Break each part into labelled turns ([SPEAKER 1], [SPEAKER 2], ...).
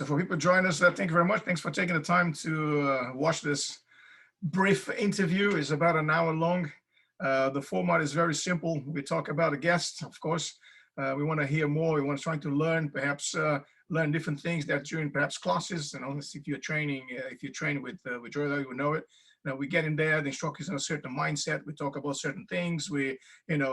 [SPEAKER 1] for people joining us, thank you very much. Thanks for taking the time to watch this brief interview. It's about an hour long. The format is very simple. We talk about a guest, of course. We want to hear more. We want to try to learn, perhaps learn different things that during perhaps classes. And honestly, if you're training, if you train with Joel, you will know it. We get in there, the instructors in a certain mindset. We talk about certain things. We,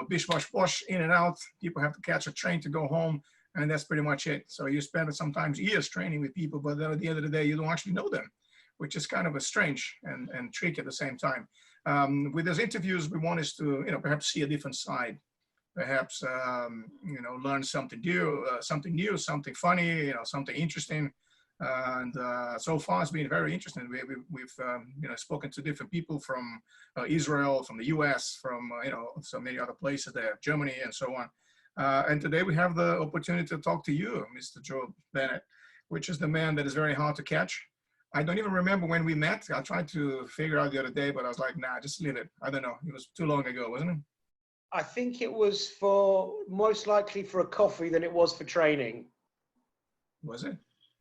[SPEAKER 1] bish, bosh, bosh, in and out. People have to catch a train to go home. And that's pretty much it. So you spend sometimes years training with people, but then at the end of the day, you don't actually know them, which is kind of a strange and tricky at the same time. With those interviews, we want us to, perhaps see a different side, perhaps, learn something new, something funny, something interesting. And so far, it's been very interesting. We've spoken to different people from Israel, from the US, from, so many other places there, Germany, and so on. And today we have the opportunity to talk to you, Mr. Joel Bennett, which is the man that is very hard to catch. I don't even remember when we met. I tried to figure out the other day, but I was like, nah, just leave it. I don't know. It was too long ago, wasn't it?
[SPEAKER 2] I think it was most likely for a coffee than it was for training.
[SPEAKER 1] Was it?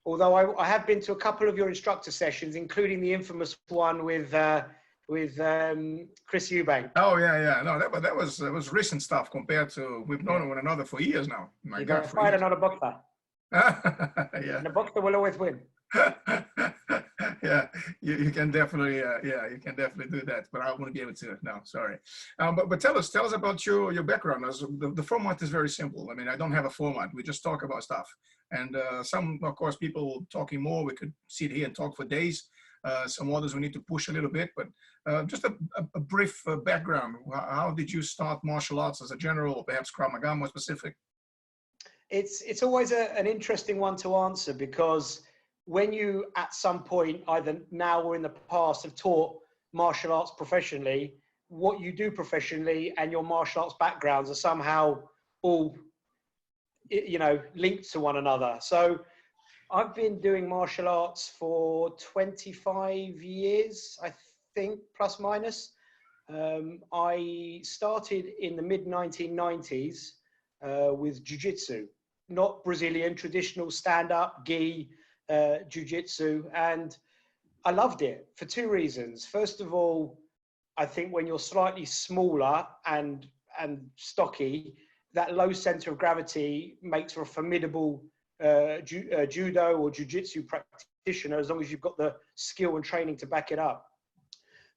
[SPEAKER 2] Although I have been to a couple of your instructor sessions, including the infamous one with Chris Eubank.
[SPEAKER 1] Oh yeah. No, that was recent stuff compared to we've known one another for years now.
[SPEAKER 2] My God, fighter, not a boxer.
[SPEAKER 1] Yeah.
[SPEAKER 2] And a boxer will always win.
[SPEAKER 1] Yeah, you can definitely you can definitely do that, but I wouldn't be able to. No, sorry. But tell us about your background. The format is very simple. I mean, I don't have a format. We just talk about stuff, and some, of course, people talking more. We could sit here and talk for days. Some others we need to push a little bit, but just a brief background. How did you start martial arts as a general, or perhaps Krav Maga more specific?
[SPEAKER 2] It's always an interesting one to answer, because when you at some point, either now or in the past, have taught martial arts professionally, what you do professionally and your martial arts backgrounds are somehow all, linked to one another. So I've been doing martial arts for 25 years, I think, plus minus. I started in the mid-1990s with jiu-jitsu, not Brazilian, traditional stand-up, gi, jiu-jitsu, and I loved it for two reasons. First of all, I think when you're slightly smaller and stocky, that low center of gravity makes for a formidable judo or jiu-jitsu practitioner, as long as you've got the skill and training to back it up.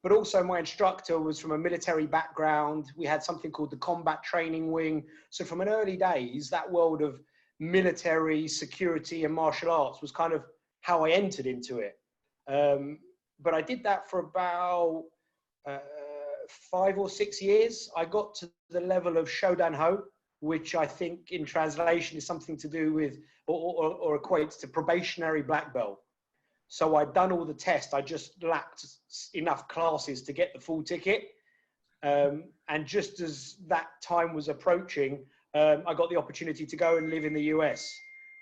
[SPEAKER 2] But also my instructor was from a military background. We had something called the combat training wing. So from an early days, that world of military, security and martial arts was kind of how I entered into it. But I did that for about 5 or 6 years. I got to the level of Shodan Ho, which I think in translation is something to do with or equates to probationary black belt. So I'd done all the tests. I just lacked enough classes to get the full ticket. And just as that time was approaching, I got the opportunity to go and live in the US,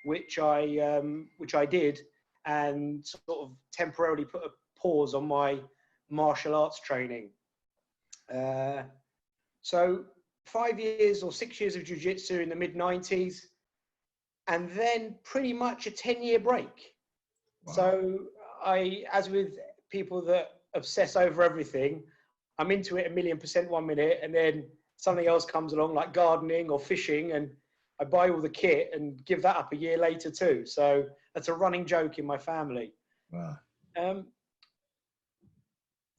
[SPEAKER 2] which I did, and sort of temporarily put a pause on my martial arts training. So 5 years or 6 years of jiu-jitsu in the mid-90s, and then pretty much a 10-year break. Wow. So as with people that obsess over everything, I'm into it 1,000,000% 1 minute, and then something else comes along like gardening or fishing, and I buy all the kit and give that up a year later too. So that's a running joke in my family.
[SPEAKER 1] Wow.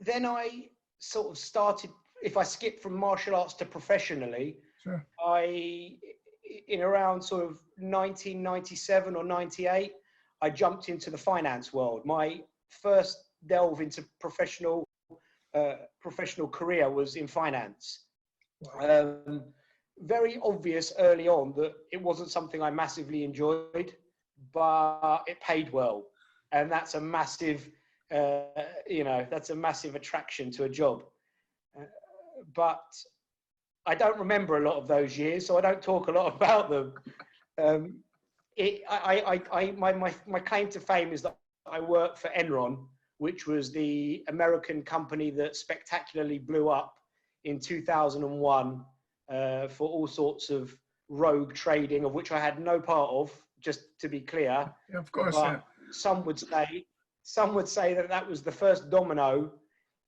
[SPEAKER 2] Then I sort of started, if I skip from martial arts to professionally,
[SPEAKER 1] sure.
[SPEAKER 2] In around sort of 1997 or 98, I jumped into the finance world. My first delve into professional career was in finance. Wow. Very obvious early on that it wasn't something I massively enjoyed, but it paid well, and that's a massive, that's a massive attraction to a job. But I don't remember a lot of those years, so I don't talk a lot about them. My claim to fame is that I worked for Enron, which was the American company that spectacularly blew up in 2001 for all sorts of rogue trading, of which I had no part of, just to be clear.
[SPEAKER 1] Yeah, of course.
[SPEAKER 2] But
[SPEAKER 1] Yeah.
[SPEAKER 2] some would say that that was the first domino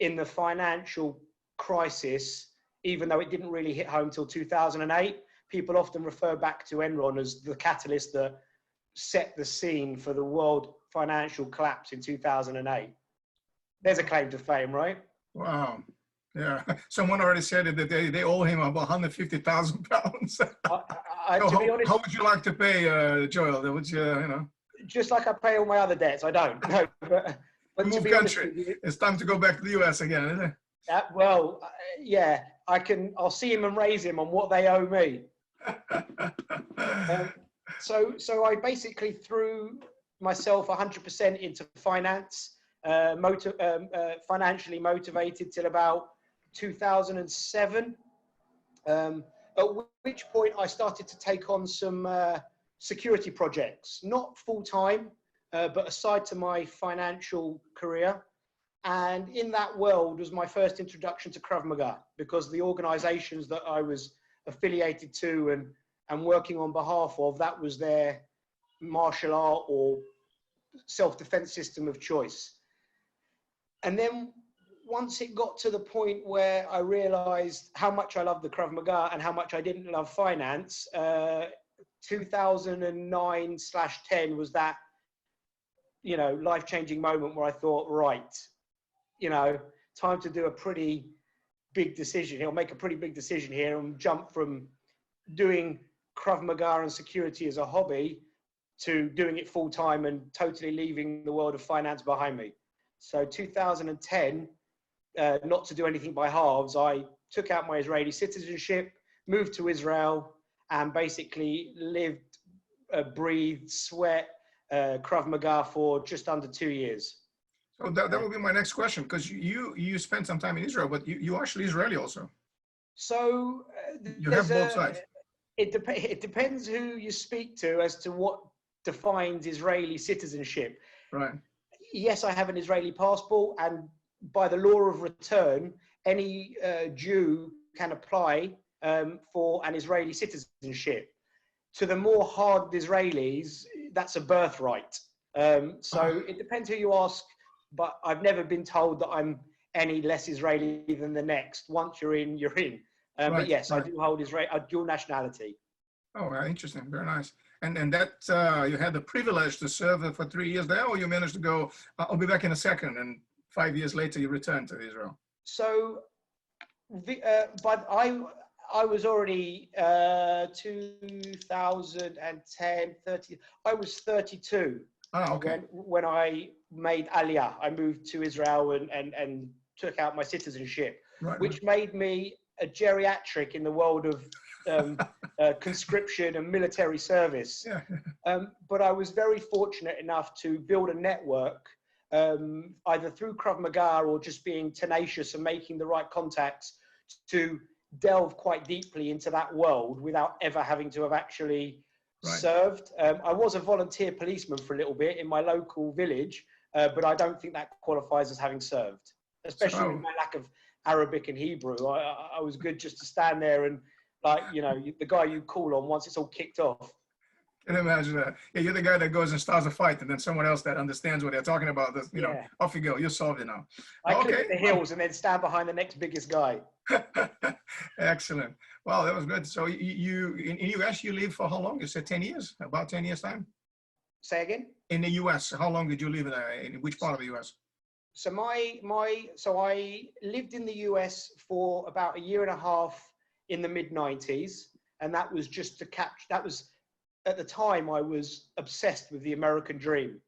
[SPEAKER 2] in the financial crisis, even though it didn't really hit home till 2008. People often refer back to Enron as the catalyst that set the scene for the world financial collapse in 2008. There's a claim to fame, right?
[SPEAKER 1] Wow. Yeah. Someone already said it, that they owe him about 150,000 pounds.
[SPEAKER 2] To be honest,
[SPEAKER 1] how would you like to pay, Joel? Would you,
[SPEAKER 2] just like I pay all my other debts, I don't. No, but to
[SPEAKER 1] move
[SPEAKER 2] be honest
[SPEAKER 1] country.
[SPEAKER 2] with you,
[SPEAKER 1] It's time to go back to the US again, isn't it?
[SPEAKER 2] Yeah, I'll see him and raise him on what they owe me. So I basically threw myself 100% into finance, financially motivated till about 2007, at which point I started to take on some security projects, not full-time, but aside to my financial career. And in that world was my first introduction to Krav Maga, because the organizations that I was affiliated to and working on behalf of, that was their martial art or self-defense system of choice. And then once it got to the point where I realized how much I loved the Krav Maga and how much I didn't love finance, 2009/10 was that, life-changing moment where I thought, right, time to do a pretty big decision. He'll make a pretty big decision here and jump from doing Krav Maga and security as a hobby to doing it full time and totally leaving the world of finance behind me. So 2010, not to do anything by halves, I took out my Israeli citizenship, moved to Israel, and basically lived, breathed, sweat Krav Maga for just under 2 years.
[SPEAKER 1] So that will be my next question, because you spent some time in Israel, but you actually Israeli also.
[SPEAKER 2] So
[SPEAKER 1] You have both sides.
[SPEAKER 2] It depends who you speak to as to what defines Israeli citizenship.
[SPEAKER 1] Right.
[SPEAKER 2] Yes, I have an Israeli passport, and by the law of return, any Jew can apply for an Israeli citizenship. To the more hardened Israelis, that's a birthright. So it depends who you ask, but I've never been told that I'm any less Israeli than the next. Once you're in, you're in.
[SPEAKER 1] Right,
[SPEAKER 2] but yes,
[SPEAKER 1] right.
[SPEAKER 2] I do hold a dual nationality.
[SPEAKER 1] Oh, interesting. Very nice. And that you had the privilege to serve for 3 years there, or you managed to go, I'll be back in a second, and 5 years later you returned to Israel?
[SPEAKER 2] So, but I was already 2010, 30, I was 32
[SPEAKER 1] okay.
[SPEAKER 2] when I made Aliyah. I moved to Israel and took out my citizenship,
[SPEAKER 1] Right,
[SPEAKER 2] which made me a geriatric in the world of conscription and military service.
[SPEAKER 1] Yeah.
[SPEAKER 2] But I was very fortunate enough to build a network, either through Krav Maga or just being tenacious and making the right contacts, to delve quite deeply into that world without ever having to have actually served. I was a volunteer policeman for a little bit in my local village, but I don't think that qualifies as having served, especially with my lack of Arabic and Hebrew. I was good just to stand there and, the guy you call on once it's all kicked off.
[SPEAKER 1] Can you imagine that? Yeah, you're the guy that goes and starts a fight, and then someone else that understands what they're talking about, off you go. You solved it now.
[SPEAKER 2] I clip at the heels and then stand behind the next biggest guy.
[SPEAKER 1] Excellent. Wow, that was good. So you in the US, you live for how long? You said 10 years? About 10 years time?
[SPEAKER 2] Say again?
[SPEAKER 1] In the US, how long did you live there? In which part of the US?
[SPEAKER 2] So so I lived in the US for about 1.5 years in the mid-90s, and that was just to at the time I was obsessed with the American dream.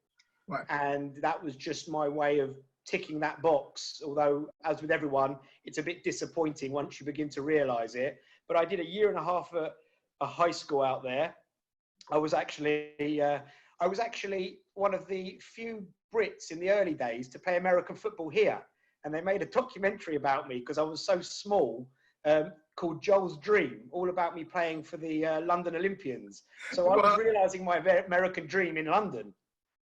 [SPEAKER 1] Right. And
[SPEAKER 2] that was just my way of ticking that box, although as with everyone, it's a bit disappointing once you begin to realize it. But I did 1.5 years at a high school out there. I was actually one of the few Brits in the early days to play American football here. And they made a documentary about me because I was so small, called Joel's Dream, all about me playing for the London Olympians. So I was realizing my American dream in London.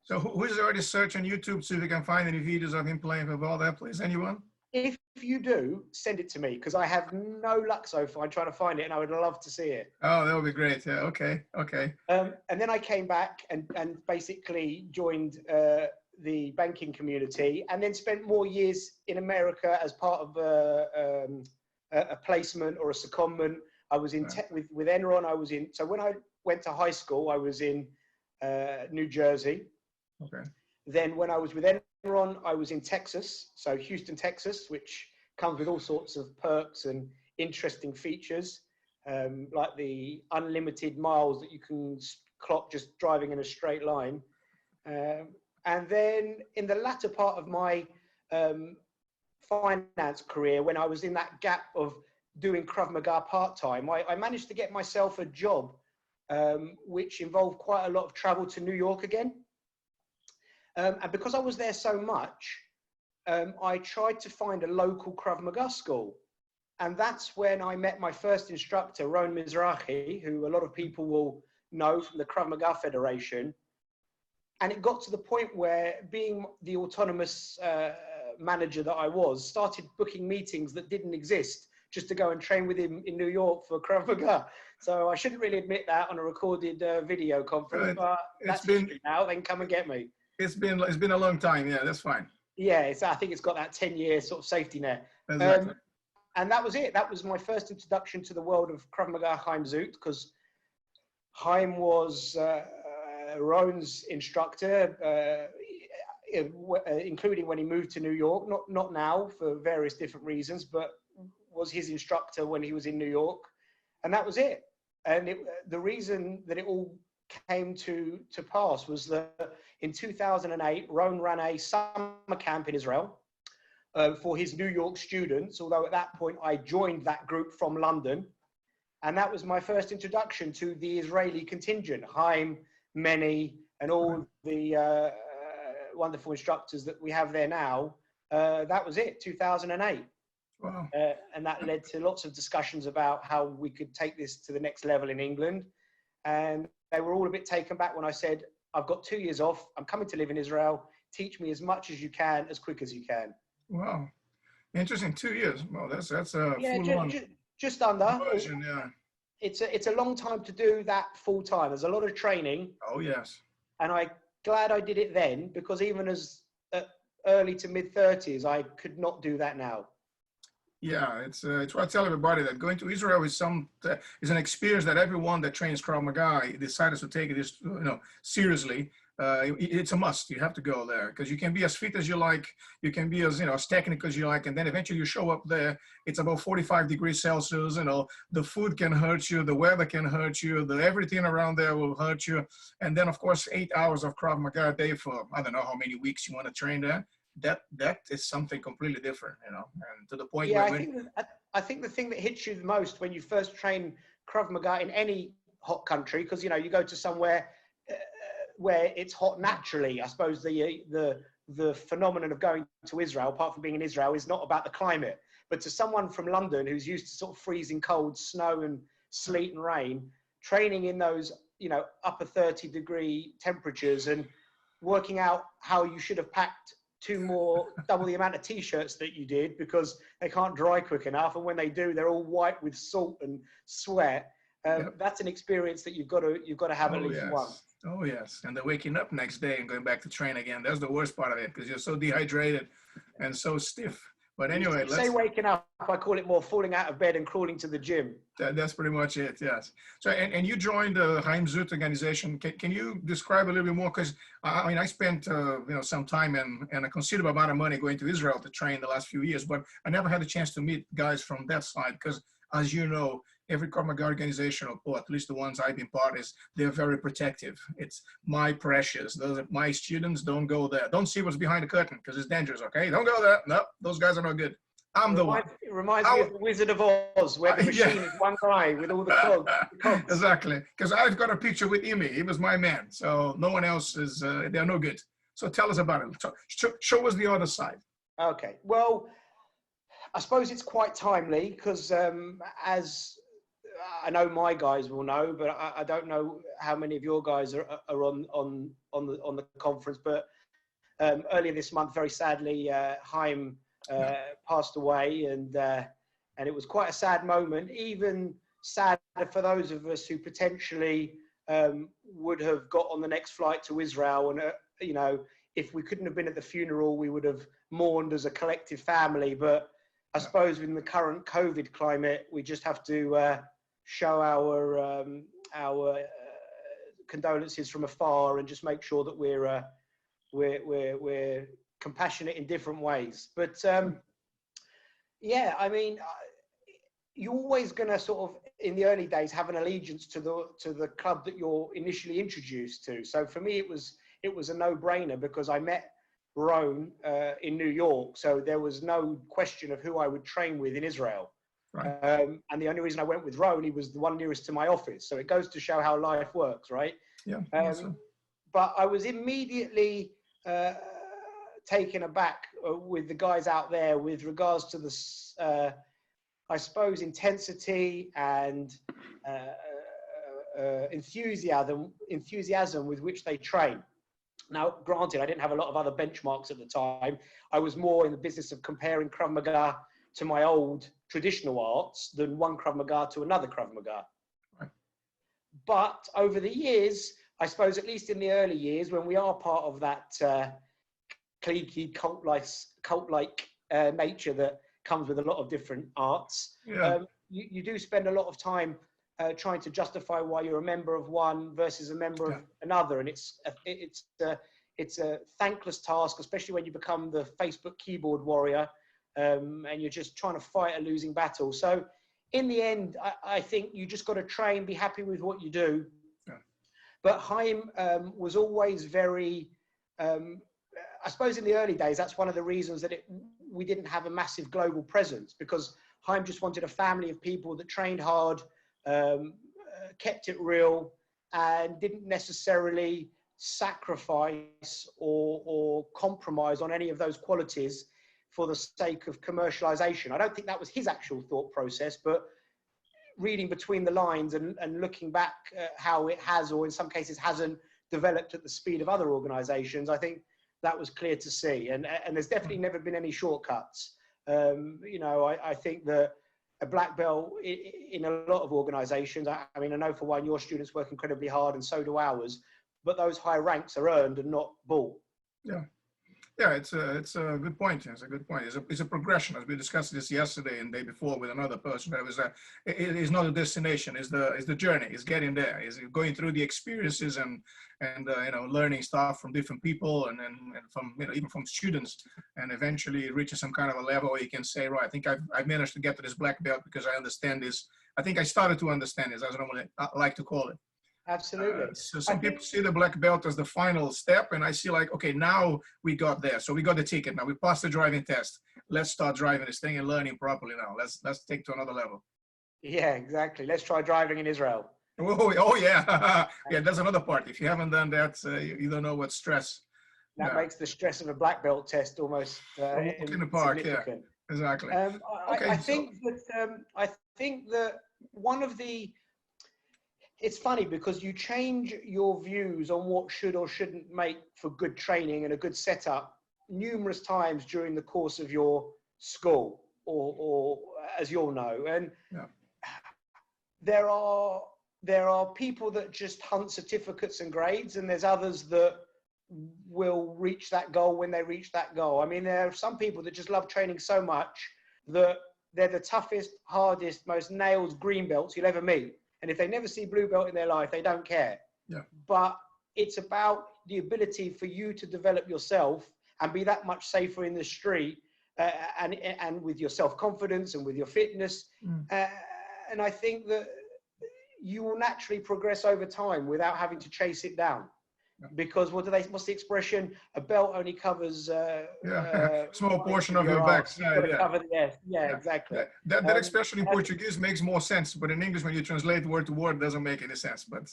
[SPEAKER 2] So
[SPEAKER 1] who's already searched on YouTube so we can find any videos of him playing football there, please? Anyone?
[SPEAKER 2] if you do, send it to me, because I have no luck so far trying to find it, and I would love to see it.
[SPEAKER 1] Oh, that would be great. Yeah. Okay. Okay.
[SPEAKER 2] And then I came back and basically joined the banking community, and then spent more years in America as part of a placement or a secondment. I was in with Enron. I was in. So when I went to high school, I was in New Jersey.
[SPEAKER 1] Okay.
[SPEAKER 2] Then when I was with Enron, I was in Texas, so Houston, Texas, which comes with all sorts of perks and interesting features, like the unlimited miles that you can clock just driving in a straight line. And then in the latter part of my finance career, when I was in that gap of doing Krav Maga part-time, I managed to get myself a job which involved quite a lot of travel to New York again. And because I was there so much, I tried to find a local Krav Maga school. And that's when I met my first instructor, Ron Mizrahi, who a lot of people will know from the Krav Maga Federation. And it got to the point where, being the autonomous manager that I was, started booking meetings that didn't exist just to go and train with him in New York for Krav Maga. So I shouldn't really admit that on a recorded video conference, but that's history now. Then come and get me.
[SPEAKER 1] It's been a long time. Yeah, that's fine.
[SPEAKER 2] Yeah, I think it's got that 10-year sort of safety net.
[SPEAKER 1] Exactly.
[SPEAKER 2] And that was it. That was my first introduction to the world of Krav Maga Haim Zut, because Haim was Ron's instructor, including when he moved to New York. Not now, for various different reasons, but was his instructor when he was in New York. And that was it. And the reason that it all came to pass was that in 2008, Ron ran a summer camp in Israel for his New York students, although at that point I joined that group from London. And that was my first introduction to the Israeli contingent, Haim, Meni, and all the wonderful instructors that we have there now. That was it, 2008.
[SPEAKER 1] Wow.
[SPEAKER 2] And that led to lots of discussions about how we could take this to the next level in England. And they were all a bit taken back when I said, I've got 2 years off. I'm coming to live in Israel. Teach me as much as you can, as quick as you can.
[SPEAKER 1] Wow. Interesting. 2 years. Well, that's a full-on
[SPEAKER 2] just under.
[SPEAKER 1] version, yeah.
[SPEAKER 2] It's a long time to do that full time. There's a lot of training.
[SPEAKER 1] Oh, yes.
[SPEAKER 2] And I'm glad I did it then, because even as early to mid 30s, I could not do that now.
[SPEAKER 1] Yeah, it's what I tell everybody, that going to Israel is an experience that everyone that trains Krav Maga decides to take it seriously. It's a must. You have to go there, because you can be as fit as you like, you can be as as technical as you like, and then eventually you show up there. It's about 45 degrees Celsius. The food can hurt you, the weather can hurt you, everything around there will hurt you, and then of course 8 hours of Krav Maga a day for I don't know how many weeks you want to train there. That is something completely different, and to the point.
[SPEAKER 2] Yeah, I think the thing that hits you the most when you first train Krav Maga in any hot country, because you go to somewhere where it's hot naturally. I suppose the phenomenon of going to Israel, apart from being in Israel, is not about the climate. But to someone from London who's used to sort of freezing cold, snow and sleet and rain, training in those upper 30-degree temperatures and working out how you should have packed double the amount of t-shirts that you did, because they can't dry quick enough, and when they do, they're all white with salt and sweat. That's an experience that you've got to have at least once.
[SPEAKER 1] Oh yes, and the waking up next day and going back to train again, that's the worst part of it, because you're so dehydrated and so stiff. But anyway,
[SPEAKER 2] let's say waking up. I call it more falling out of bed and crawling to the gym.
[SPEAKER 1] That's pretty much it. Yes. So, and you joined the Haim Zut Organization. Can you describe a little bit more? Because I spent some time and a considerable amount of money going to Israel to train the last few years, but I never had a chance to meet guys from that side, because as you know, every Krav Maga organization, or at least the ones I've been part of, they're very protective. It's my precious. Those are my students. Don't go there. Don't see what's behind the curtain, because it's dangerous. Okay, don't go there. No, those guys are not good. I'm the one.
[SPEAKER 2] It reminds me of the Wizard of Oz, where the machine is one guy with all the cogs.
[SPEAKER 1] Exactly, because I've got a picture with Imi. He was my man. So no one else is. They're no good. So tell us about it. Show us the other side.
[SPEAKER 2] Okay. Well, I suppose it's quite timely, because as I know my guys will know, but I don't know how many of your guys are on the conference. But earlier this month, very sadly, Haim passed away, and it was quite a sad moment, even sadder for those of us who potentially would have got on the next flight to Israel. And, you know, if we couldn't have been at the funeral, we would have mourned as a collective family. But I suppose in the current COVID climate, we just have to show our condolences from afar and just make sure that we're compassionate in different ways. But yeah, I mean, you're always going to sort of, in the early days, have an allegiance to the club that you're initially introduced to. So for me, it was a no-brainer because I met Roan in New York, so there was no question of who I would train with in Israel. Right. And the only reason I went with Roan, he was the one nearest to my office. So it goes to show how life works, right?
[SPEAKER 1] Yeah.
[SPEAKER 2] But I was immediately taken aback with the guys out there with regards to the, I suppose, intensity and enthusiasm with which they train. Now, granted, I didn't have a lot of other benchmarks at the time. I was more in the business of comparing Krav Maga to my old traditional arts than one Krav Maga to another Krav Maga. Right. But over the years, I suppose, at least in the early years, when we are part of that cliquey, cult-like nature that comes with a lot of different arts, you do spend a lot of time trying to justify why you're a member of one versus a member of another. And it's a thankless task, especially when you become the Facebook keyboard warrior and you're just trying to fight a losing battle. So in the end, I think you just got to train, be happy with what you do. Yeah. But Haim was always very, I suppose in the early days, that's one of the reasons that we didn't have a massive global presence, because Haim just wanted a family of people that trained hard, kept it real, and didn't necessarily sacrifice or compromise on any of those qualities for the sake of commercialization. I don't think that was his actual thought process, but reading between the lines and looking back at how it has, or in some cases hasn't, developed at the speed of other organizations, I think that was clear to see. And there's definitely never been any shortcuts. You know, I think that a black belt in a lot of organizations, I mean, I know for one, your students work incredibly hard and so do ours, but those high ranks are earned and not bought.
[SPEAKER 1] Yeah. Yeah, it's a good point. It's a good point. It's a progression, as we discussed this yesterday and the day before with another person. It is not a destination. It's the journey. It's getting there. It's going through the experiences and you know, learning stuff from different people and from, you know, even from students, and eventually reaching some kind of a level where you can say, right, I think I've managed to get to this black belt because I understand this. I think I started to understand this, as I like to call it.
[SPEAKER 2] Absolutely.
[SPEAKER 1] So some people see the black belt as the final step, and I see like, okay, now we got there. So we got the ticket. Now we passed the driving test. Let's start driving this thing and learning properly now. Let's take it to another level.
[SPEAKER 2] Yeah, exactly. Let's try driving in Israel.
[SPEAKER 1] Oh yeah. Yeah, that's another part. If you haven't done that, you don't know what stress.
[SPEAKER 2] That makes the stress of a black belt test almost
[SPEAKER 1] in the park. Yeah, exactly.
[SPEAKER 2] Okay, I think that one of the, it's funny because you change your views on what should or shouldn't make for good training and a good setup numerous times during the course of your school, or as you'll know. And there are people that just hunt certificates and grades, and there's others that will reach that goal when they reach that goal. I mean, there are some people that just love training so much that they're the toughest, hardest, most nailed green belts you'll ever meet. And if they never see blue belt in their life, they don't care. Yeah. But it's about the ability for you to develop yourself and be that much safer in the street, and with your self-confidence and with your fitness. And I think that you will naturally progress over time without having to chase it down. Because what's the expression? A belt only covers
[SPEAKER 1] small portion of your backside.
[SPEAKER 2] Exactly.
[SPEAKER 1] That expression in Portuguese makes more sense, but in English, when you translate word to word, it doesn't make any sense. But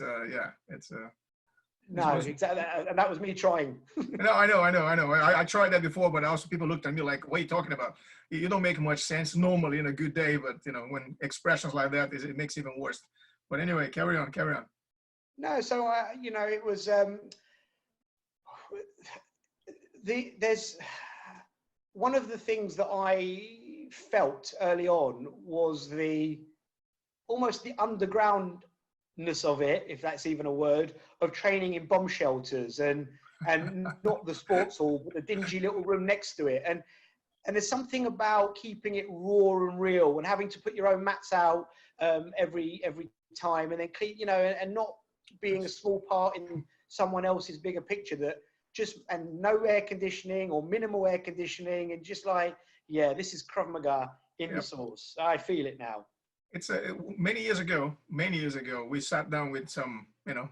[SPEAKER 2] no, exactly, and that was me trying.
[SPEAKER 1] No, I know. I tried that before, but also people looked at me like, "What are you talking about? You don't make much sense normally in a good day, but you know, when expressions like that, it makes it even worse." But anyway, carry on.
[SPEAKER 2] No, so you know, it was one of the things that I felt early on was almost the undergroundness of it, if that's even a word, of training in bomb shelters and not the sports hall, but the dingy little room next to it. And there's something about keeping it raw and real and having to put your own mats out every time, and then clean, you know, and not being a small part in someone else's bigger picture, and no air conditioning or minimal air conditioning, and just like, yeah, this is Krav Maga in the source. I feel it now.
[SPEAKER 1] It's many years ago, we sat down with some, you know,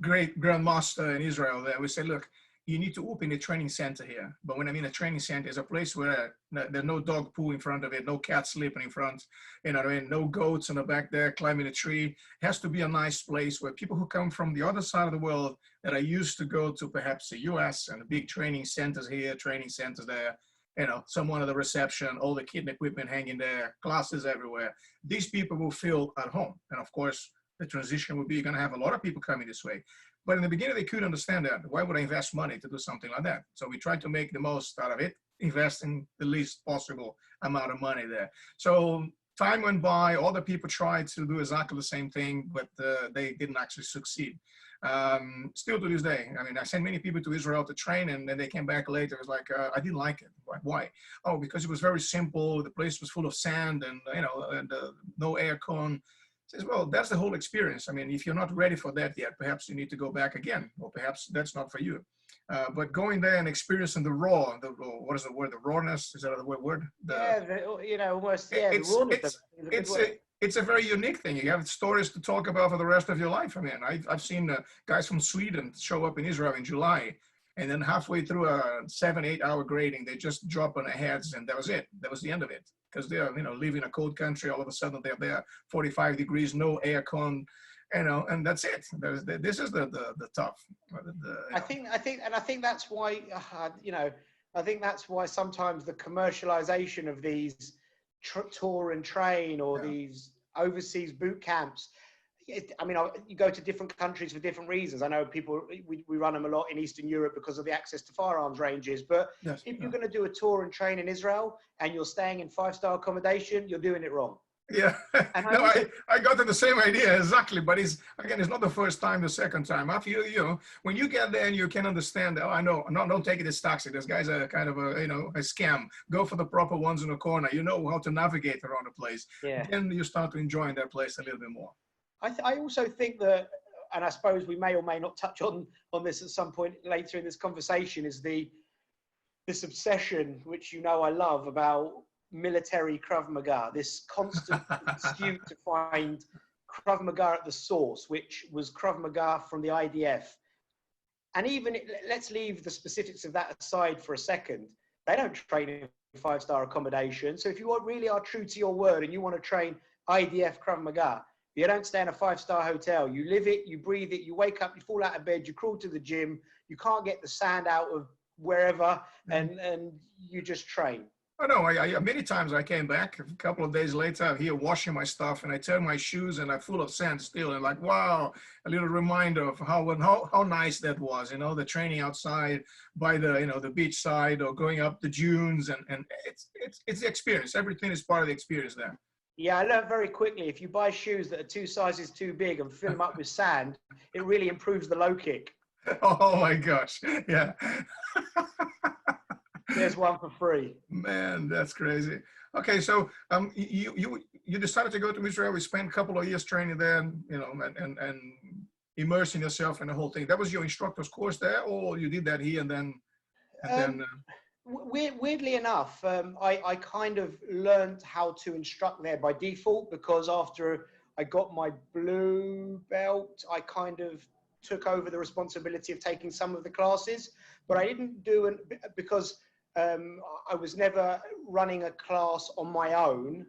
[SPEAKER 1] great grandmaster in Israel there. We said, look, you need to open a training center here. But when I mean a training center, it's a place where there's no dog poo in front of it, no cat sleeping in front, you know what I mean? No goats in the back there climbing a tree. It has to be a nice place where people who come from the other side of the world that are used to go to perhaps the US and the big training centers here, training centers there, you know, someone at the reception, all the kit and equipment hanging there, classes everywhere. These people will feel at home. And of course, the transition would be, you're going to have a lot of people coming this way. But in the beginning, they couldn't understand that. Why would I invest money to do something like that? So we tried to make the most out of it, investing the least possible amount of money there. So time went by, other people tried to do exactly the same thing, but they didn't actually succeed. Still to this day, I mean, I sent many people to Israel to train, and then they came back later. It was like, I didn't like it. Why? Oh, because it was very simple. The place was full of sand and, you know, and no air con. Says, well, that's the whole experience. I mean, if you're not ready for that yet, perhaps you need to go back again, or perhaps that's not for you. But going there and experiencing the raw, what is the word? The rawness? Is that the word?
[SPEAKER 2] You know, almost, yeah, the rawness.
[SPEAKER 1] It's a very unique thing. You have stories to talk about for the rest of your life. I mean, I've seen guys from Sweden show up in Israel in July, and then halfway through a 7-8 hour grading, they just drop on their heads, and that was it. That was the end of it. Because they're, you know, living in a cold country, all of a sudden they're there, 45 degrees, no air con, you know, and that's it. This is the tough.
[SPEAKER 2] I think that's why, you know, I think that's why sometimes the commercialization of these tour and train or these overseas boot camps, I mean, you go to different countries for different reasons. I know people, we run them a lot in Eastern Europe because of the access to firearms ranges. But if you're going to do a tour and train in Israel and you're staying in 5-star accommodation, you're doing it wrong.
[SPEAKER 1] Yeah, no, I got to the same idea exactly. But it's not the first time, the second time. After you know, when you get there and you can understand, oh, I know, no, don't take it as toxic. This guy's a kind of a, you know, a scam. Go for the proper ones in the corner. You know how to navigate around the place.
[SPEAKER 2] Yeah.
[SPEAKER 1] Then you start to enjoy that place a little bit more.
[SPEAKER 2] I also think that, and I suppose we may or may not touch on this at some point later in this conversation, is this obsession, which you know I love, about military Krav Maga, this constant pursuit to find Krav Maga at the source, which was Krav Maga from the IDF. And even, let's leave the specifics of that aside for a second. They don't train in 5-star accommodation. So if you really are true to your word and you want to train IDF Krav Maga, you don't stay in a 5-star hotel. You live it, you breathe it, you wake up, you fall out of bed, you crawl to the gym, you can't get the sand out of wherever, and you just train.
[SPEAKER 1] Oh, no, many times I came back, a couple of days later, I'm here washing my stuff, and I turn my shoes, and I'm full of sand still, and like, wow, a little reminder of how nice that was, you know, the training outside by the, you know, the beach side, or going up the dunes, and it's the experience. Everything is part of the experience there.
[SPEAKER 2] Yeah, I learned very quickly, if you buy shoes that are 2 sizes too big and fill them up with sand, it really improves the low kick.
[SPEAKER 1] Oh my gosh, yeah.
[SPEAKER 2] There's one for free.
[SPEAKER 1] Man, that's crazy. Okay, so you decided to go to Israel. We spent a couple of years training there, you know, and immersing yourself in the whole thing. That was your instructor's course there, or you did that here and then?
[SPEAKER 2] Weirdly enough, I kind of learned how to instruct there by default, because after I got my blue belt, I kind of took over the responsibility of taking some of the classes, but I didn't do it because I was never running a class on my own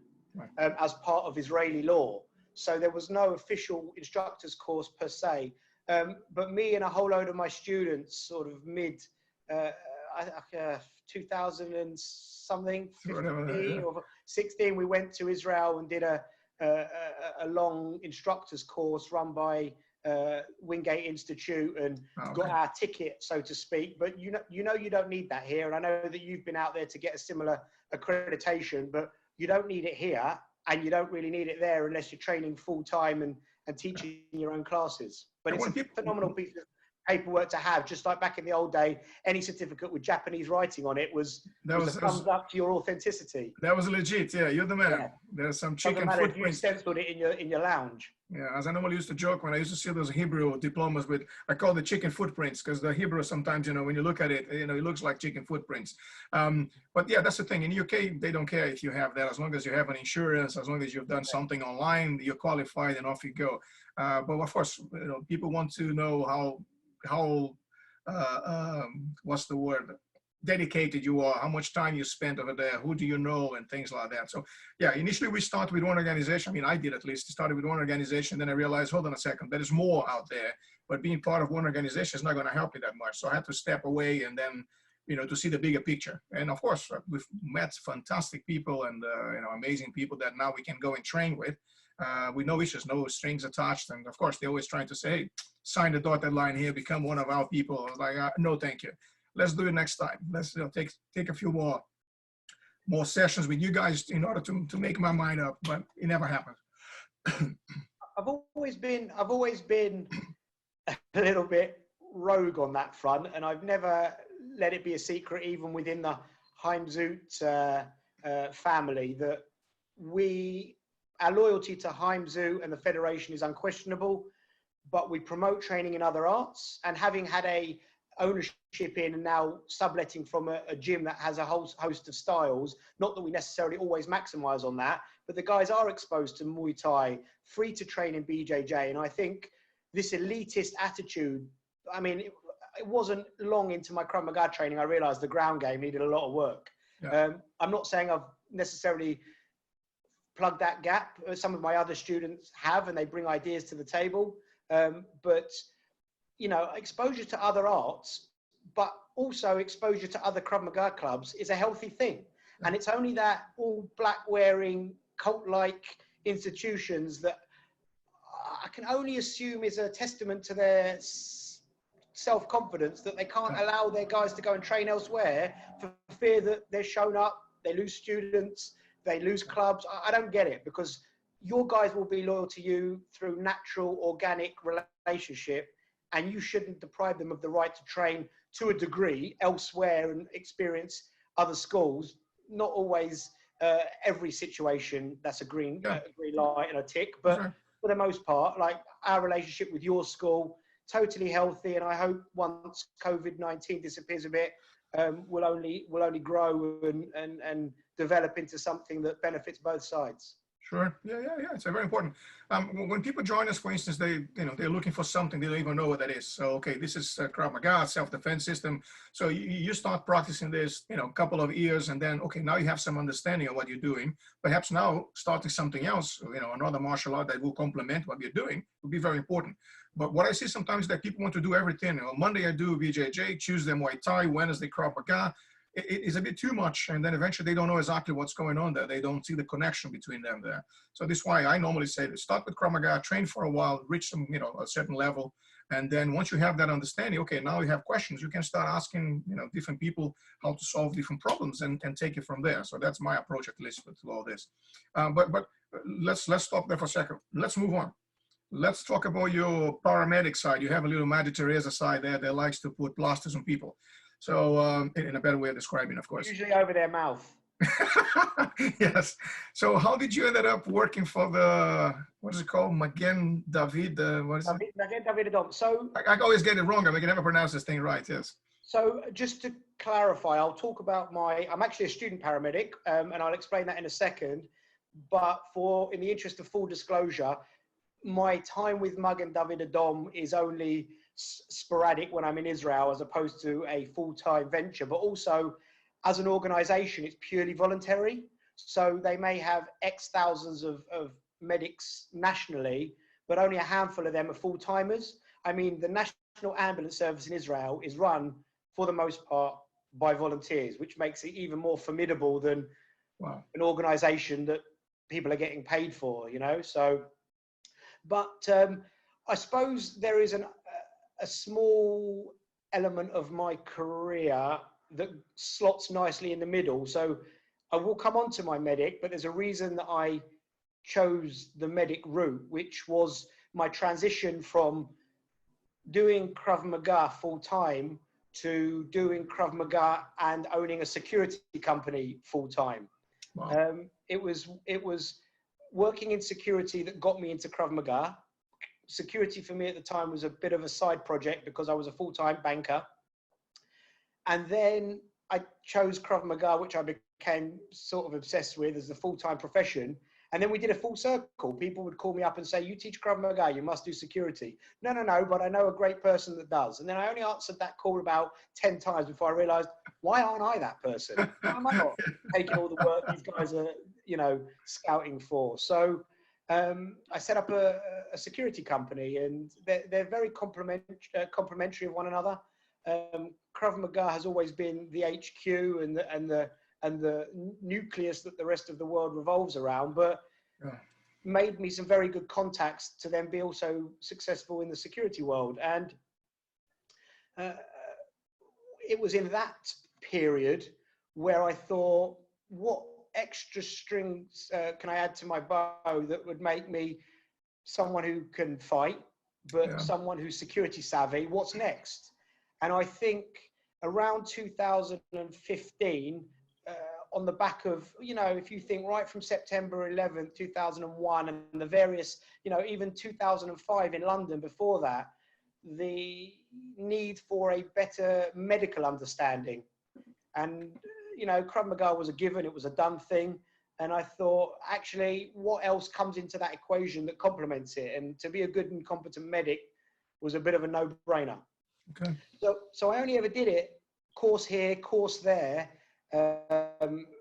[SPEAKER 2] as part of Israeli law. So there was no official instructor's course per se. But me and a whole load of my students, sort of mid 2000 and something, 15 or 16, we went to Israel and did a long instructor's course run by Wingate Institute and got our ticket, so to speak. But you don't need that here. And I know that you've been out there to get a similar accreditation, but you don't need it here, and you don't really need it there unless you're training full time and teaching your own classes. But it's a phenomenal piece of paperwork to have, just like back in the old day, any certificate with Japanese writing on it was a thumbs up to your authenticity.
[SPEAKER 1] That was legit. Yeah, you're the man. Yeah. There's some chicken footprints.
[SPEAKER 2] You stenciled it in your lounge.
[SPEAKER 1] Yeah, as I normally used to joke when I used to see those Hebrew diplomas with, I call the chicken footprints, because the Hebrew sometimes, when you look at it, it looks like chicken footprints. But yeah, that's the thing. In UK, they don't care if you have that, as long as you have an insurance, as long as you've done something online, you're qualified, and off you go. But of course, people want to know how what's the word, dedicated you are, how much time you spend over there, who do you know, and things like that. So yeah, initially we started with one organization. I mean, I did at least. Started with one organization, then I realized, hold on a second, there is more out there. But being part of one organization is not going to help you that much. So I had to step away and then, to see the bigger picture. And of course, we've met fantastic people and amazing people that now we can go and train with. With no issues, no strings attached. And of course, they're always trying to say, hey, sign the dotted line here, become one of our people. I was like, no, thank you. Let's do it next time. Let's take a few more sessions with you guys in order to make my mind up, but it never happened.
[SPEAKER 2] I've always been a little bit rogue on that front, and I've never let it be a secret, even within the Haim Zut family, that our loyalty to Haim Zut and the Federation is unquestionable, but we promote training in other arts. And having had a ownership in and now subletting from a gym that has a whole host of styles, not that we necessarily always maximize on that, but the guys are exposed to Muay Thai, free to train in BJJ. And I think this elitist attitude, I mean, it wasn't long into my Krav Maga training, I realized the ground game needed a lot of work. Yeah. I'm not saying I've necessarily plug that gap. Some of my other students have, and they bring ideas to the table. But, exposure to other arts, but also exposure to other Krav Maga clubs is a healthy thing. And it's only that all black wearing cult-like institutions that I can only assume is a testament to their self-confidence, that they can't allow their guys to go and train elsewhere for fear that they're shown up, they lose students, they lose clubs. I don't get it, because your guys will be loyal to you through natural, organic relationship, and you shouldn't deprive them of the right to train to a degree elsewhere and experience other schools. Not always every situation that's a green light and a tick, but for the most part, like our relationship with your school, totally healthy. And I hope once COVID-19 disappears a bit, will only grow and develop into something that benefits both sides.
[SPEAKER 1] Sure. Yeah. It's very important. When people join us, for instance, they're looking for something, they don't even know what that is. So, okay, this is Krav Maga, self-defense system. So you start practicing this, a couple of years, and then, okay, now you have some understanding of what you're doing. Perhaps now starting something else, another martial art that will complement what you're doing will be very important. But what I see sometimes is that people want to do everything. Monday I do BJJ, Tuesday Muay Thai, Wednesday Krav Maga. It is a bit too much, and then eventually they don't know exactly what's going on there. They don't see the connection between them there. So this is why I normally say to start with Krav Maga, train for a while, reach some, a certain level, and then once you have that understanding, okay, now you have questions, you can start asking, different people how to solve different problems and take it from there. So that's my approach, at least, to all this. But let's stop there for a second. Let's move on. Let's talk about your paramedic side. You have a little Madre Teresa side there that likes to put plasters on people. So in a better way of describing, of course.
[SPEAKER 2] Usually over their mouth.
[SPEAKER 1] Yes. So how did you end up working for the, what is it called? Magen David, what is it?
[SPEAKER 2] Magen David Adom. So
[SPEAKER 1] I always get it wrong. I can never pronounce this thing right, yes.
[SPEAKER 2] So just to clarify, I'll talk about I'm actually a student paramedic, and I'll explain that in a second. But in the interest of full disclosure, my time with Magen David Adom is only sporadic when I'm in Israel, as opposed to a full-time venture. But also, as an organization, it's purely voluntary. So they may have X thousands of medics nationally, but only a handful of them are full-timers. I mean, the National Ambulance Service in Israel is run, for the most part, by volunteers, which makes it even more formidable than an organization that people are getting paid for, So, but I suppose there is a small element of my career that slots nicely in the middle. So I will come on to my medic, but there's a reason that I chose the medic route, which was my transition from doing Krav Maga full time to doing Krav Maga and owning a security company full time.
[SPEAKER 1] Wow.
[SPEAKER 2] It was working in security that got me into Krav Maga. Security for me at the time was a bit of a side project because I was a full-time banker. And then I chose Krav Maga, which I became sort of obsessed with as the full-time profession. And then we did a full circle. People would call me up and say, you teach Krav Maga, you must do security. No, but I know a great person that does. And then I only answered that call about 10 times before I realized, why aren't I that person? Why am I not taking all the work these guys are, scouting for? So I set up a security company, and they're very complementary of one another. Krav Maga has always been the HQ and the nucleus that the rest of the world revolves around, but made me some very good contacts to then be also successful in the security world. And it was in that period where I thought, what extra strings can I add to my bow that would make me someone who can fight, but someone who's security savvy? What's next? And I think around 2015, on the back of, if you think right from September 11th, 2001, and the various, even 2005 in London before that, the need for a better medical understanding. And, Krav Maga was a given, it was a done thing. And I thought, actually, what else comes into that equation that complements it? And to be a good and competent medic was a bit of a no-brainer.
[SPEAKER 1] Okay.
[SPEAKER 2] So I only ever did it, course here, course there,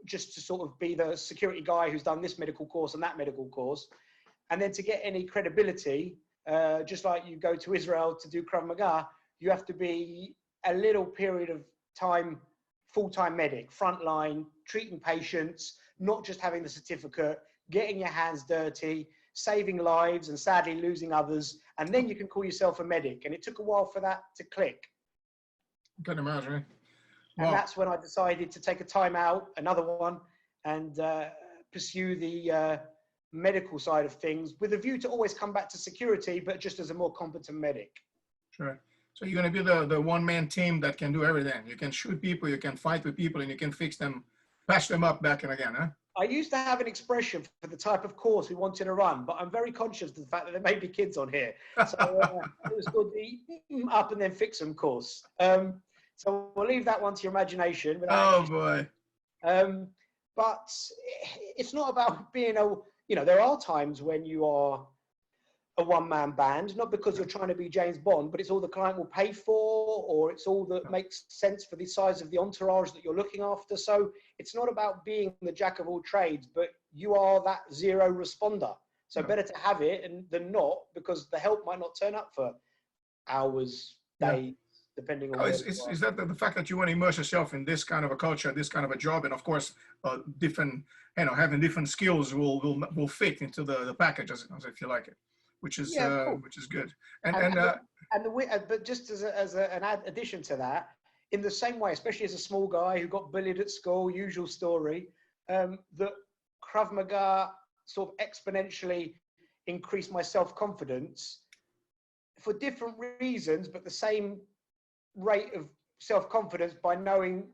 [SPEAKER 2] just to sort of be the security guy who's done this medical course and that medical course. And then to get any credibility, just like you go to Israel to do Krav Maga, you have to be a little period of time, full-time medic, frontline, treating patients, not just having the certificate, getting your hands dirty, saving lives and sadly losing others. And then you can call yourself a medic. And it took a while for that to click.
[SPEAKER 1] I can imagine.
[SPEAKER 2] And that's when I decided to take a time out, another one, and pursue the medical side of things with a view to always come back to security, but just as a more competent medic.
[SPEAKER 1] Sure. So you're going to be the one-man team that can do everything. You can shoot people, you can fight with people, and you can fix them, patch them up back and again, huh?
[SPEAKER 2] I used to have an expression for the type of course we wanted to run, but I'm very conscious of the fact that there may be kids on here. So it was called the up and then fix them course. So we'll leave that one to your imagination.
[SPEAKER 1] Oh boy.
[SPEAKER 2] But it's not about being there are times when you are a one-man band, not because you're trying to be James Bond, but it's all the client will pay for, or it's all that makes sense for the size of the entourage that you're looking after. So it's not about being the jack of all trades, but you are that zero responder. So better to have it than not, because the help might not turn up for hours, days, depending on
[SPEAKER 1] is that the fact that you want to immerse yourself in this kind of a culture, this kind of a job, and of course different, having different skills will fit into the package as if you like it, which is good.
[SPEAKER 2] But just as an addition to that, in the same way, especially as a small guy who got bullied at school, usual story, that Krav Maga sort of exponentially increased my self-confidence for different reasons, but the same rate of self-confidence by knowing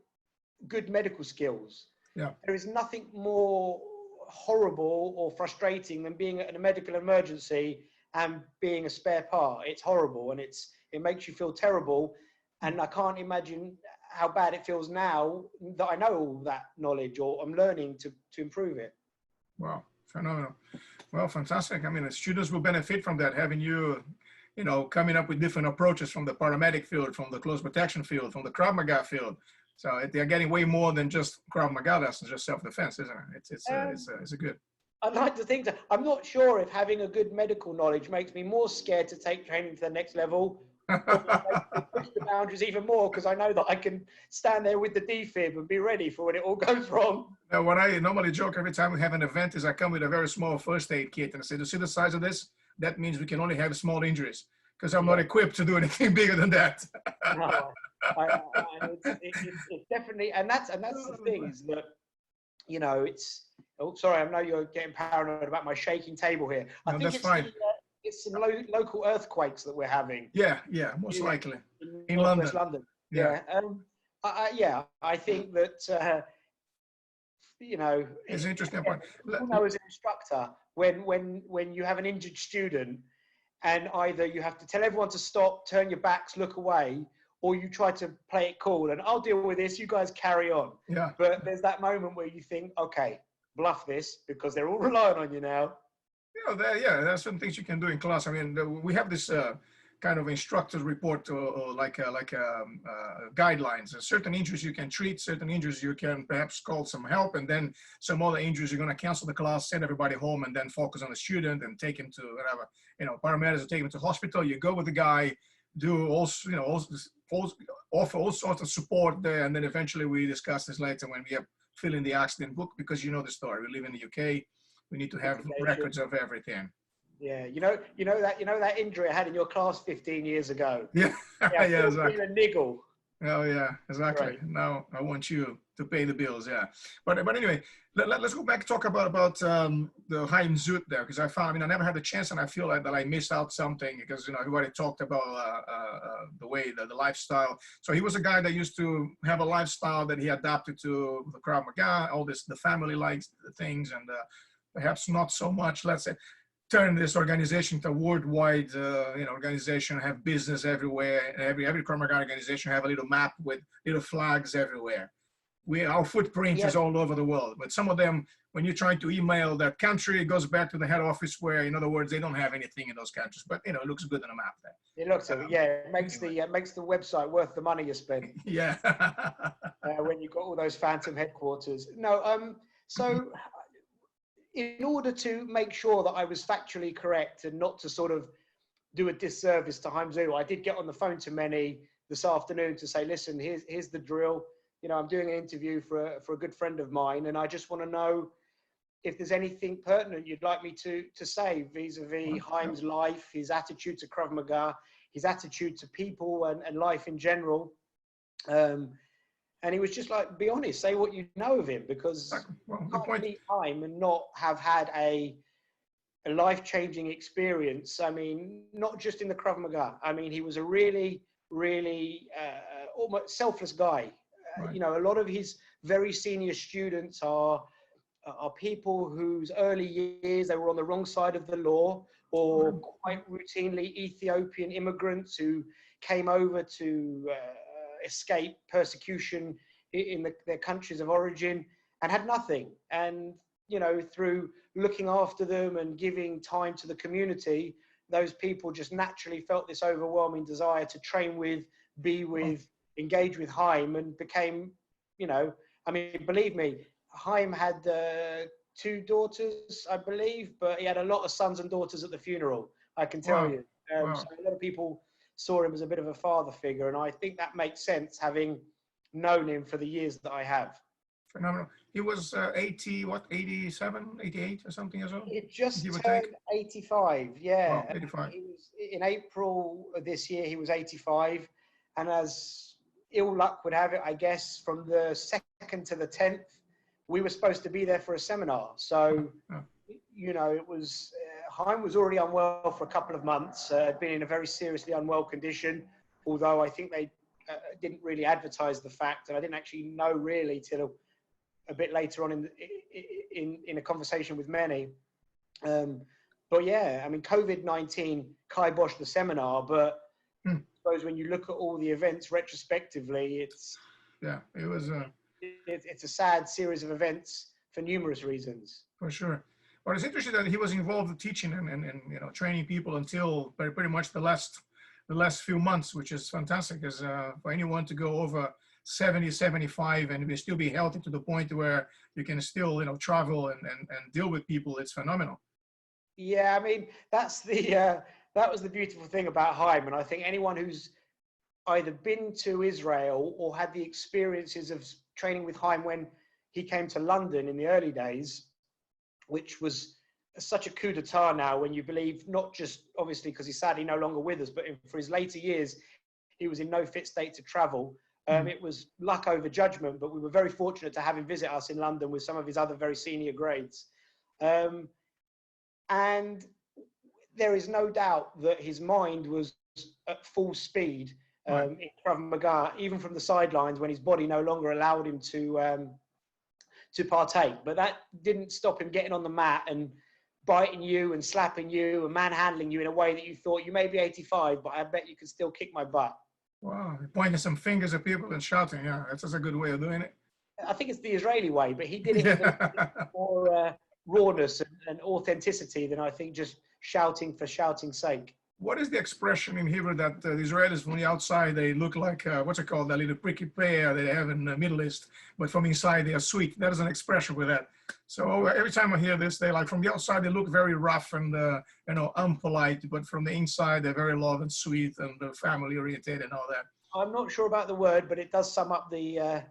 [SPEAKER 2] good medical skills.
[SPEAKER 1] Yeah.
[SPEAKER 2] There is nothing more horrible or frustrating than being at a medical emergency and being a spare part. It's horrible, and it makes you feel terrible. And I can't imagine how bad it feels now that I know all that knowledge, or I'm learning to improve it.
[SPEAKER 1] Wow, phenomenal. Well, fantastic. I mean, the students will benefit from that, having you, coming up with different approaches from the paramedic field, from the close protection field, from the Krav Maga field. So they're getting way more than just Krav Maga lessons, just self-defense, isn't it? It's a good.
[SPEAKER 2] I'd like to think that. I'm not sure if having a good medical knowledge makes me more scared to take training to the next level, or makes me push the boundaries even more, because I know that I can stand there with the defib and be ready for when it all goes wrong.
[SPEAKER 1] Now, what I normally joke every time we have an event is I come with a very small first aid kit, and I say, "Do you see the size of this? that means we can only have small injuries because I'm not equipped to do anything bigger than that.
[SPEAKER 2] No, it's definitely, and that's the thing is that, you know, it's, oh, sorry, I know you're getting paranoid about my shaking table here. I
[SPEAKER 1] No,
[SPEAKER 2] think
[SPEAKER 1] that's
[SPEAKER 2] it's
[SPEAKER 1] fine.
[SPEAKER 2] it's some local earthquakes that we're having.
[SPEAKER 1] Yeah, most likely.
[SPEAKER 2] In Northwest London.
[SPEAKER 1] Yeah.
[SPEAKER 2] Yeah. I think that, you know,
[SPEAKER 1] It's an interesting point.
[SPEAKER 2] you know, as an instructor, when you have an injured student and either you have to tell everyone to stop, turn your backs, look away, or you try to play it cool and I'll deal with this, you guys carry on.
[SPEAKER 1] Yeah.
[SPEAKER 2] But there's that moment where you think, okay, bluff this because they're all relying on you now.
[SPEAKER 1] You know, there are certain things you can do in class. I mean, we have this kind of instructor's report or guidelines. Certain injuries you can treat, certain injuries you can perhaps call some help, and then some other injuries you're going to cancel the class, send everybody home, and then focus on the student and take him to whatever. You know, paramedics will take him to hospital. You go with the guy, do also, you know, offer all sorts of support there, and then eventually we discuss this later when we have fill in the accident book, because you know the story. We live in the UK. We need to have records of everything.
[SPEAKER 2] Yeah, you know that injury I had in your class 15 years ago.
[SPEAKER 1] Yeah,
[SPEAKER 2] yeah,
[SPEAKER 1] exactly.
[SPEAKER 2] A niggle.
[SPEAKER 1] Oh yeah, exactly.
[SPEAKER 2] Right.
[SPEAKER 1] Now I want you to pay the bills. Yeah, but anyway, let's go back and talk about the Haim Zut there, because I mean, I never had the chance, and I feel like that I missed out something because, you know, everybody talked about the way the lifestyle. So he was a guy that used to have a lifestyle that he adapted to the Krav Maga, all this, the family likes things, and perhaps not so much, let's say, turn this organization to a worldwide you know, organization, have business everywhere. Every Krav Maga organization have a little map with little flags everywhere. Our footprint is all over the world, but some of them, when you're trying to email that country, it goes back to the head office where, in other words, they don't have anything in those countries, but, you know, it looks good on a map there.
[SPEAKER 2] It looks, it makes the website worth the money you spend.
[SPEAKER 1] Yeah.
[SPEAKER 2] When you've got all those phantom headquarters. No, so in order to make sure that I was factually correct and not to sort of do a disservice to Haim Zut, I did get on the phone to Many this afternoon to say, listen, here's the drill. You know, I'm doing an interview for a good friend of mine, and I just want to know if there's anything pertinent you'd like me to say vis-a-vis Haim's life, his attitude to Krav Maga, his attitude to people and life in general. And he was just like, be honest, say what you know of him, because you can't meet Haim and not have had a life-changing experience. I mean, not just in the Krav Maga. I mean, he was a really, really almost selfless guy. You know, a lot of his very senior students are people whose early years, they were on the wrong side of the law, or quite routinely Ethiopian immigrants who came over to escape persecution in their countries of origin and had nothing. And, you know, through looking after them and giving time to the community, those people just naturally felt this overwhelming desire to train with, be with, engage with Haim, and became, you know, I mean, believe me, Haim had 2 daughters, I believe, but he had a lot of sons and daughters at the funeral, I can tell you. So a lot of people saw him as a bit of a father figure, and I think that makes sense, having known him for the years that I have.
[SPEAKER 1] Phenomenal. He was 87, 88 or something as well?
[SPEAKER 2] It just turned 85, yeah.
[SPEAKER 1] Wow, 85.
[SPEAKER 2] He was, in April of this year, he was 85, and as ill luck would have it, I guess, from the 2nd to the 10th, we were supposed to be there for a seminar. So, you know, it was, Haim was already unwell for a couple of months, had been in a very seriously unwell condition, although I think they didn't really advertise the fact, and I didn't actually know really till a bit later on in a conversation with Many. But yeah, I mean, COVID-19 kiboshed the seminar, but I suppose when you look at all the events retrospectively, it's it's a sad series of events for numerous reasons. For
[SPEAKER 1] sure. But it's interesting that he was involved in teaching and you know, training people until pretty much the last few months, which is fantastic. Because for anyone to go over 70, 75 and still be healthy to the point where you can still, you know, travel and deal with people, it's phenomenal.
[SPEAKER 2] Yeah, I mean, that's that was the beautiful thing about Haim, and I think anyone who's either been to Israel or had the experiences of training with Haim when he came to London in the early days, which was such a coup d'etat now when you believe, not just obviously because he's sadly no longer with us, but for his later years, he was in no fit state to travel. It was luck over judgment, but we were very fortunate to have him visit us in London with some of his other very senior grades. And there is no doubt that his mind was at full speed in Krav Maga, even from the sidelines when his body no longer allowed him to partake. But that didn't stop him getting on the mat and biting you and slapping you and manhandling you in a way that you thought, you may be 85, but I bet you can still kick my butt.
[SPEAKER 1] Wow, pointing some fingers at people and shouting. Yeah, that's just a good way of doing it.
[SPEAKER 2] I think it's the Israeli way, but he did it with more rawness and authenticity than I think just shouting for shouting's sake.
[SPEAKER 1] What is the expression in Hebrew that the Israelis from the outside, they look like, what's it called, that little prickly pear they have in the Middle East, but from inside they are sweet. That is an expression with that. So every time I hear this, they like, from the outside they look very rough and, you know, unpolite, but from the inside they're very love and sweet and family oriented and all that.
[SPEAKER 2] I'm not sure about the word, but it does sum up the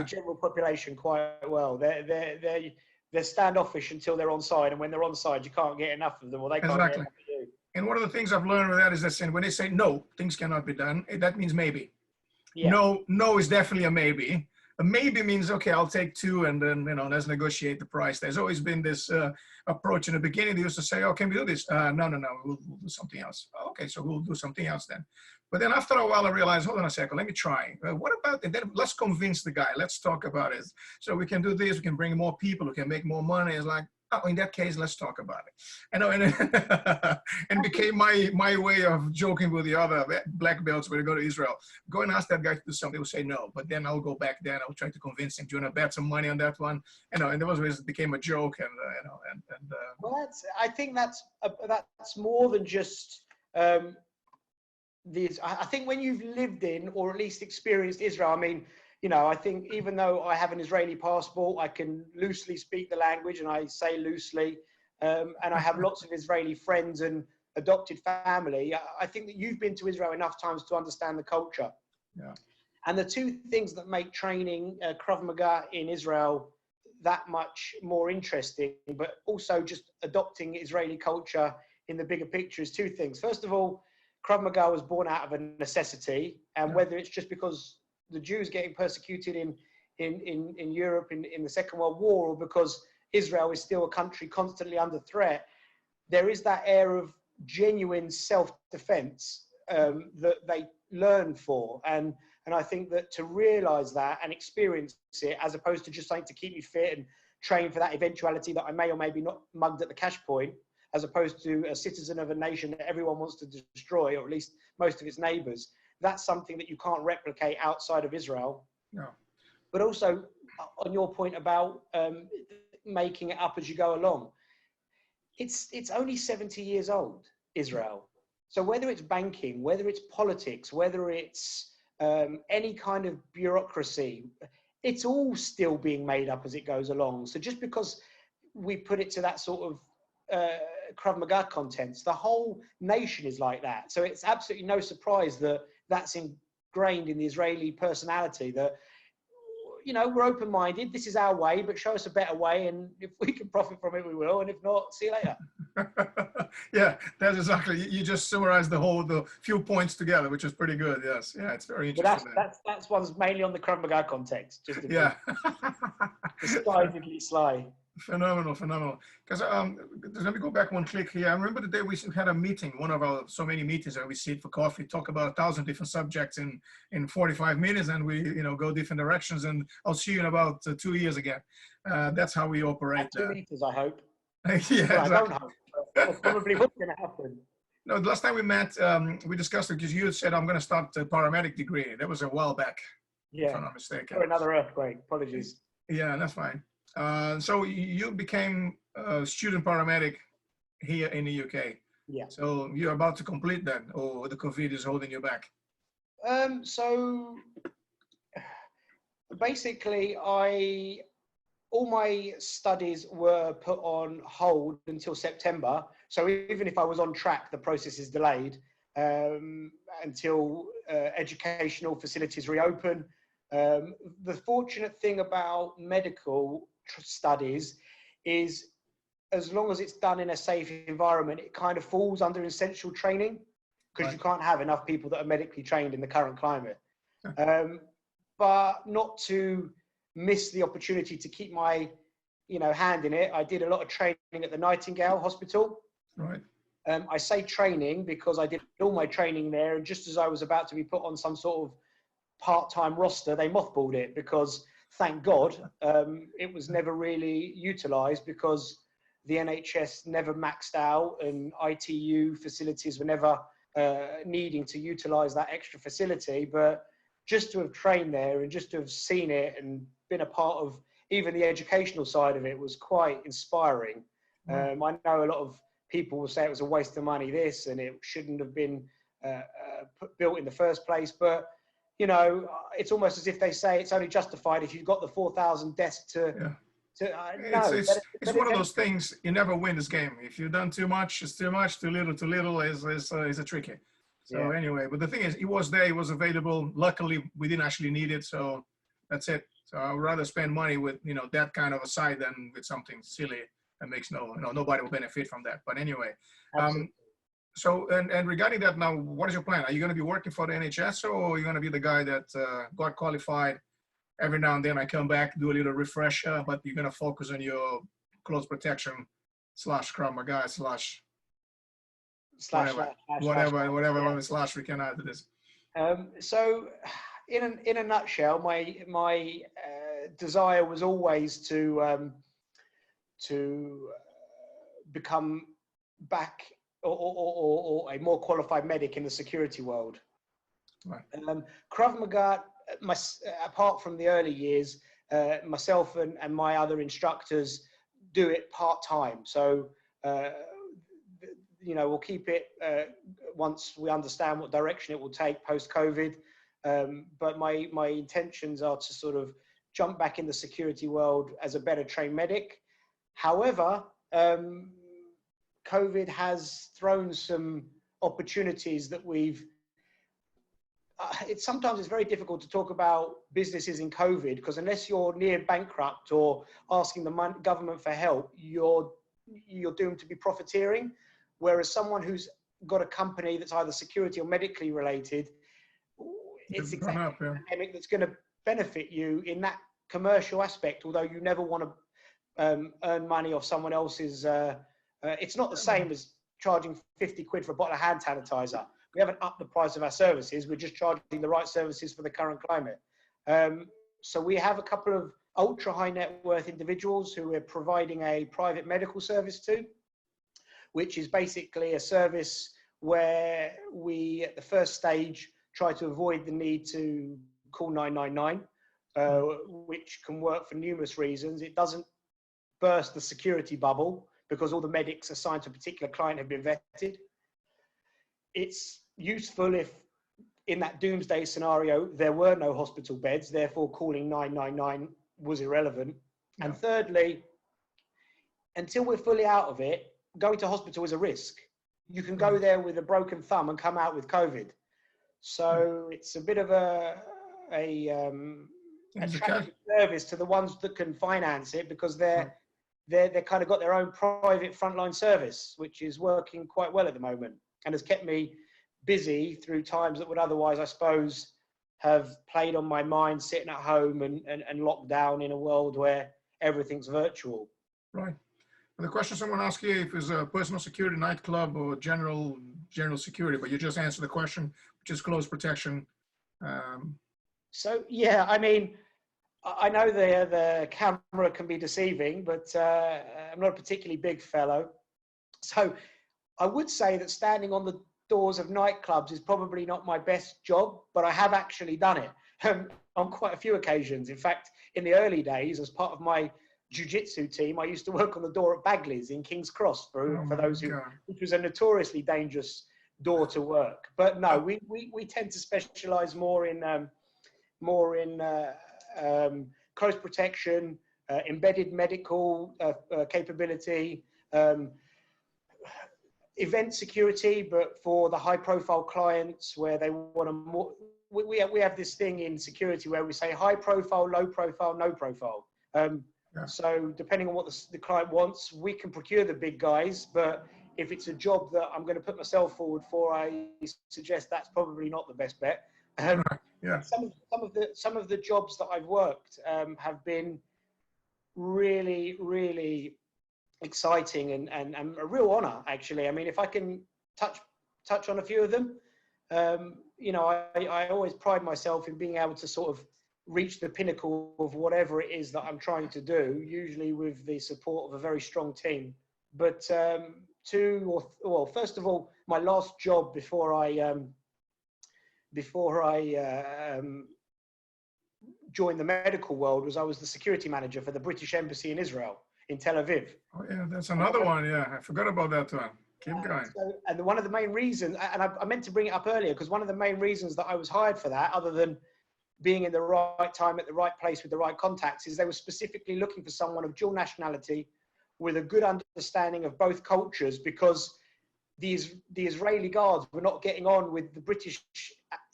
[SPEAKER 2] general population quite well. They're standoffish until they're on side, and when they're on side, you can't get enough of them, or they can't get enough of you.
[SPEAKER 1] And one of the things I've learned with that is that when they say no, things cannot be done, that means maybe.
[SPEAKER 2] Yeah.
[SPEAKER 1] No is definitely a maybe. A maybe means, okay, I'll take two and then, you know, let's negotiate the price. There's always been this approach in the beginning. They used to say, oh, can we do this? No, we'll do something else. Okay, so we'll do something else then. But then after a while, I realized, hold on a second, let me try. What about it? Then let's convince the guy. Let's talk about it. So we can do this. We can bring more people. We can make more money. It's like, oh, in that case, let's talk about it. You know, and became my way of joking with the other black belts when I go to Israel. Go and ask that guy to do something. He'll say no, but then I'll go back there and I'll try to convince him. Do you want to bet some money on that one? You know, and it became a joke. And you know,
[SPEAKER 2] well, I think that's more than just. I think when you've lived in or at least experienced Israel, I mean, you know, I think even though I have an Israeli passport, I can loosely speak the language, and I say loosely, and I have lots of Israeli friends and adopted family. I think that you've been to Israel enough times to understand the culture.
[SPEAKER 1] Yeah.
[SPEAKER 2] And the two things that make training Krav Maga in Israel that much more interesting, but also just adopting Israeli culture in the bigger picture, is two things. First of all, Krav Maga was born out of a necessity, and whether it's just because the Jews getting persecuted in Europe in the Second World War, or because Israel is still a country constantly under threat, there is that air of genuine self-defense that they learn for. And I think that to realize that and experience it, as opposed to just something to keep me fit and train for that eventuality that I may or may be not mugged at the cash point, as opposed to a citizen of a nation that everyone wants to destroy, or at least most of its neighbors, that's something that you can't replicate outside of Israel.
[SPEAKER 1] No.
[SPEAKER 2] But also, on your point about making it up as you go along, it's only 70 years old, Israel. So whether it's banking, whether it's politics, whether it's any kind of bureaucracy, it's all still being made up as it goes along. So just because we put it to that sort of Krav Maga contents, the whole nation is like that. So it's absolutely no surprise that that's ingrained in the Israeli personality, that, you know, we're open-minded, this is our way, but show us a better way, and if we can profit from it, we will, and if not, see you later.
[SPEAKER 1] Yeah, that's exactly, you just summarized the few points together, which is pretty good. Yes, yeah, it's very interesting.
[SPEAKER 2] But that's one's mainly on the Krav Maga context, just to
[SPEAKER 1] yeah.
[SPEAKER 2] decidedly sly.
[SPEAKER 1] Phenomenal. Because let me go back one click here. I remember the day we had a meeting, one of our so many meetings that we sit for coffee, talk about 1,000 different subjects in 45 minutes, and we, you know, go different directions. And I'll see you in about 2 years again. That's how we operate.
[SPEAKER 2] 2 meters, I hope.
[SPEAKER 1] Yeah,
[SPEAKER 2] well,
[SPEAKER 1] exactly.
[SPEAKER 2] I don't hope. That's probably what's going to happen.
[SPEAKER 1] No, the last time we met, we discussed it because you said I'm going to start a paramedic degree. That was a while back,
[SPEAKER 2] yeah,
[SPEAKER 1] if I'm not mistaken.
[SPEAKER 2] Or another earthquake. Apologies.
[SPEAKER 1] Yeah, that's fine. So you became a student paramedic here in the UK.
[SPEAKER 2] Yeah.
[SPEAKER 1] So you're about to complete that, or the COVID is holding you back?
[SPEAKER 2] So basically, all my studies were put on hold until September. So even if I was on track, the process is delayed until educational facilities reopen. The fortunate thing about medical studies is as long as it's done in a safe environment, it kind of falls under essential training, because you can't have enough people that are medically trained in the current climate. But not to miss the opportunity to keep my, hand in it. I did a lot of training at the Nightingale Hospital.
[SPEAKER 1] Right.
[SPEAKER 2] I say training because I did all my training there, and just as I was about to be put on some sort of part-time roster, they mothballed it because, thank God, it was never really utilised because the NHS never maxed out and ITU facilities were never needing to utilise that extra facility. But just to have trained there and just to have seen it and been a part of even the educational side of it was quite inspiring. I know a lot of people will say it was a waste of money, this, and it shouldn't have been built in the first place. But, it's almost as if they say it's only justified if you've got the 4,000 desks to
[SPEAKER 1] it's one of those things. You never win this game. If you've done too much, it's too much. Too little is a tricky. So anyway, but the thing is, it was there. It was available. Luckily, we didn't actually need it. So that's it. So I'd rather spend money with that kind of a site than with something silly that makes nobody will benefit from that. But anyway, so and regarding that now, what is your plan? Are you going to be working for the NHS, or are you going to be the guy that got qualified? Every now and then I come back, do a little refresher, but you're going to focus on your close protection / Krav Maga / whatever slash we can add to this.
[SPEAKER 2] So in a nutshell, my desire was always to become back or a more qualified medic in the security world.
[SPEAKER 1] Right.
[SPEAKER 2] Krav Maga, apart from the early years, myself and my other instructors do it part-time. So, we'll keep it once we understand what direction it will take post-COVID. But my intentions are to sort of jump back in the security world as a better trained medic. However, COVID has thrown some opportunities that sometimes it's very difficult to talk about businesses in COVID, because unless you're near bankrupt or asking the government for help, you're doomed to be profiteering. Whereas someone who's got a company that's either security or medically related, it's exactly a pandemic that's going to benefit you in that commercial aspect, although you never want to earn money off someone else's. It's not the same as charging 50 quid for a bottle of hand sanitizer. We haven't upped the price of our services. We're just charging the right services for the current climate. So we have a couple of ultra high net worth individuals who we're providing a private medical service to, which is basically a service where we, at the first stage, try to avoid the need to call 999, which can work for numerous reasons. It doesn't burst the security bubble because all the medics assigned to a particular client have been vetted. It's useful if, in that doomsday scenario, there were no hospital beds, therefore calling 999 was irrelevant. Yeah. And thirdly, until we're fully out of it, going to hospital is a risk. You can go there with a broken thumb and come out with COVID. So it's a bit of a attractive service to the ones that can finance it, because they're kind of got their own private frontline service, which is working quite well at the moment and has kept me busy through times that would otherwise, I suppose, have played on my mind sitting at home and locked down in a world where everything's virtual.
[SPEAKER 1] Right. The question someone asked you if it's a personal security nightclub or general security, but you just answered the question, which is close protection.
[SPEAKER 2] So, yeah, I mean, I know the camera can be deceiving, but I'm not a particularly big fellow. So I would say that standing on the doors of nightclubs is probably not my best job, but I have actually done it on quite a few occasions. In fact, in the early days, as part of my jiu-jitsu team, I used to work on the door at Bagley's in King's Cross for those who, which was a notoriously dangerous door to work. But no, we tend to specialize more in close protection, embedded medical capability, event security, but for the high profile clients where they want to more, we have this thing in security where we say high profile, low profile, no profile.
[SPEAKER 1] Yeah.
[SPEAKER 2] So depending on what the client wants, we can procure the big guys, but if it's a job that I'm going to put myself forward for, I suggest that's probably not the best bet.
[SPEAKER 1] Right. Yeah.
[SPEAKER 2] Some of the jobs that I've worked have been really, really exciting and a real honor, actually. I mean, if I can touch on a few of them, you know, I always pride myself in being able to sort of reach the pinnacle of whatever it is that I'm trying to do, usually with the support of a very strong team. But first of all, my last job before I joined the medical world was I was the security manager for the British Embassy in Israel, in Tel Aviv.
[SPEAKER 1] Oh, yeah, that's another one. Yeah, I forgot about that one. Keep going.
[SPEAKER 2] And one of the main reasons, and I meant to bring it up earlier, because one of the main reasons that I was hired for that, other than being in the right time at the right place with the right contacts, is they were specifically looking for someone of dual nationality with a good understanding of both cultures, because the Israeli guards were not getting on with the British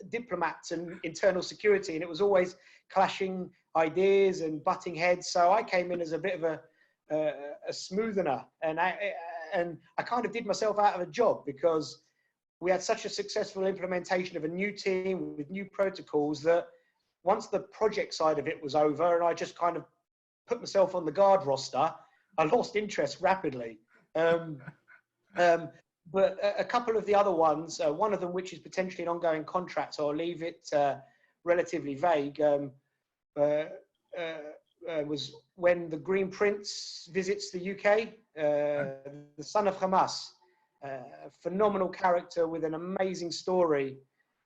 [SPEAKER 2] diplomats and internal security, and it was always clashing ideas and butting heads. So I came in as a bit of a smoothener, and I kind of did myself out of a job, because we had such a successful implementation of a new team with new protocols that once the project side of it was over and I just kind of put myself on the guard roster, I lost interest rapidly. But a couple of the other ones, one of them which is potentially an ongoing contract, so I'll leave it relatively vague, was when the Green Prince visits the UK, the son of Hamas, phenomenal character with an amazing story.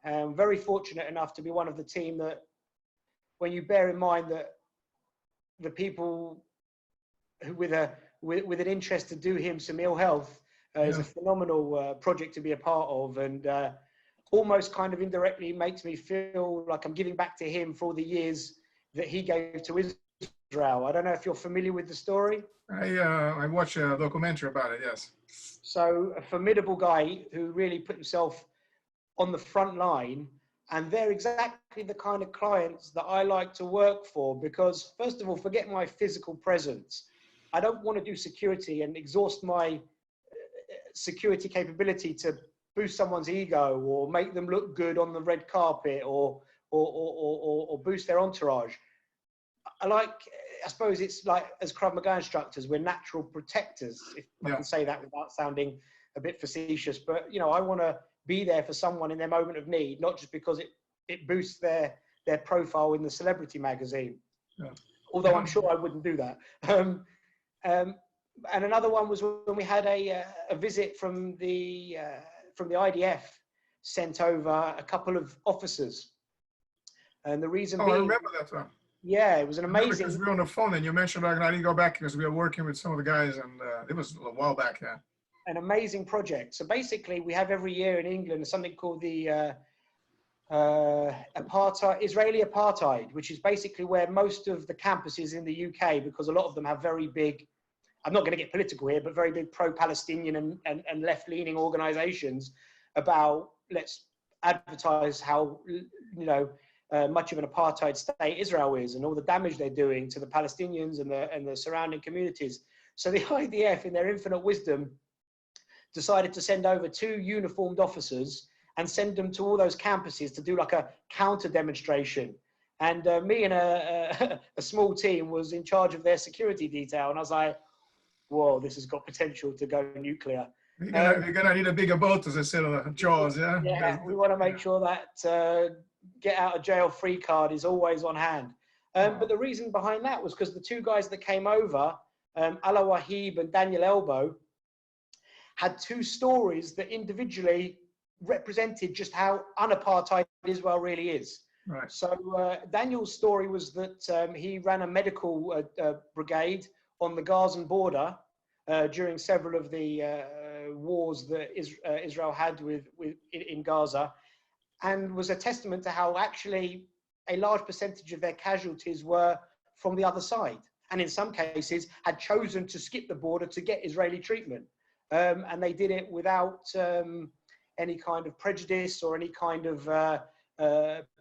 [SPEAKER 2] Very fortunate enough to be one of the team that, when you bear in mind that the people with an interest to do him some ill health, is a phenomenal project to be a part of, and almost kind of indirectly makes me feel like I'm giving back to him for the years that he gave to Israel. I don't know if you're familiar with the story.
[SPEAKER 1] I watched a documentary about it, yes.
[SPEAKER 2] So a formidable guy who really put himself on the front line, and they're exactly the kind of clients that I like to work for, because first of all, forget my physical presence. I don't want to do security and exhaust my security capability to boost someone's ego or make them look good on the red carpet or boost their entourage. I suppose it's like, as Krav Maga instructors, we're natural protectors, if I can say that without sounding a bit facetious. But, you know, I want to be there for someone in their moment of need, not just because it boosts their profile in the celebrity magazine. Yeah. Although I'm sure I wouldn't do that. And another one was when we had a visit from the IDF sent over a couple of officers. And the reason being,
[SPEAKER 1] I remember that one.
[SPEAKER 2] Yeah, it was an amazing.
[SPEAKER 1] Because we were on the phone and you mentioned I didn't go back because we were working with some of the guys, and it was a while back. Yeah.
[SPEAKER 2] An amazing project. So basically, we have every year in England something called the Israeli apartheid, which is basically where most of the campuses in the UK, because a lot of them have very big, I'm not going to get political here, but very big pro-Palestinian and left-leaning organizations about, let's advertise how, you know, much of an apartheid state Israel is and all the damage they're doing to the Palestinians and the surrounding communities. So the IDF, in their infinite wisdom, decided to send over 2 uniformed officers and send them to all those campuses to do like a counter demonstration. And me and a small team was in charge of their security detail. And I was like, whoa, this has got potential to go nuclear.
[SPEAKER 1] You're gonna need a bigger boat, as I said on Jaws, yeah?
[SPEAKER 2] Yeah, we want to make sure that get out of jail free card is always on hand. But the reason behind that was because the 2 guys that came over, Ala Wahib and Daniel Elbow, had 2 stories that individually represented just how unapartheid Israel really is.
[SPEAKER 1] Right.
[SPEAKER 2] So Daniel's story was that he ran a medical brigade on the Gazan border during several of the wars that Israel had in Gaza, and was a testament to how actually a large percentage of their casualties were from the other side, and in some cases had chosen to skip the border to get Israeli treatment. And they did it without any kind of prejudice or any kind of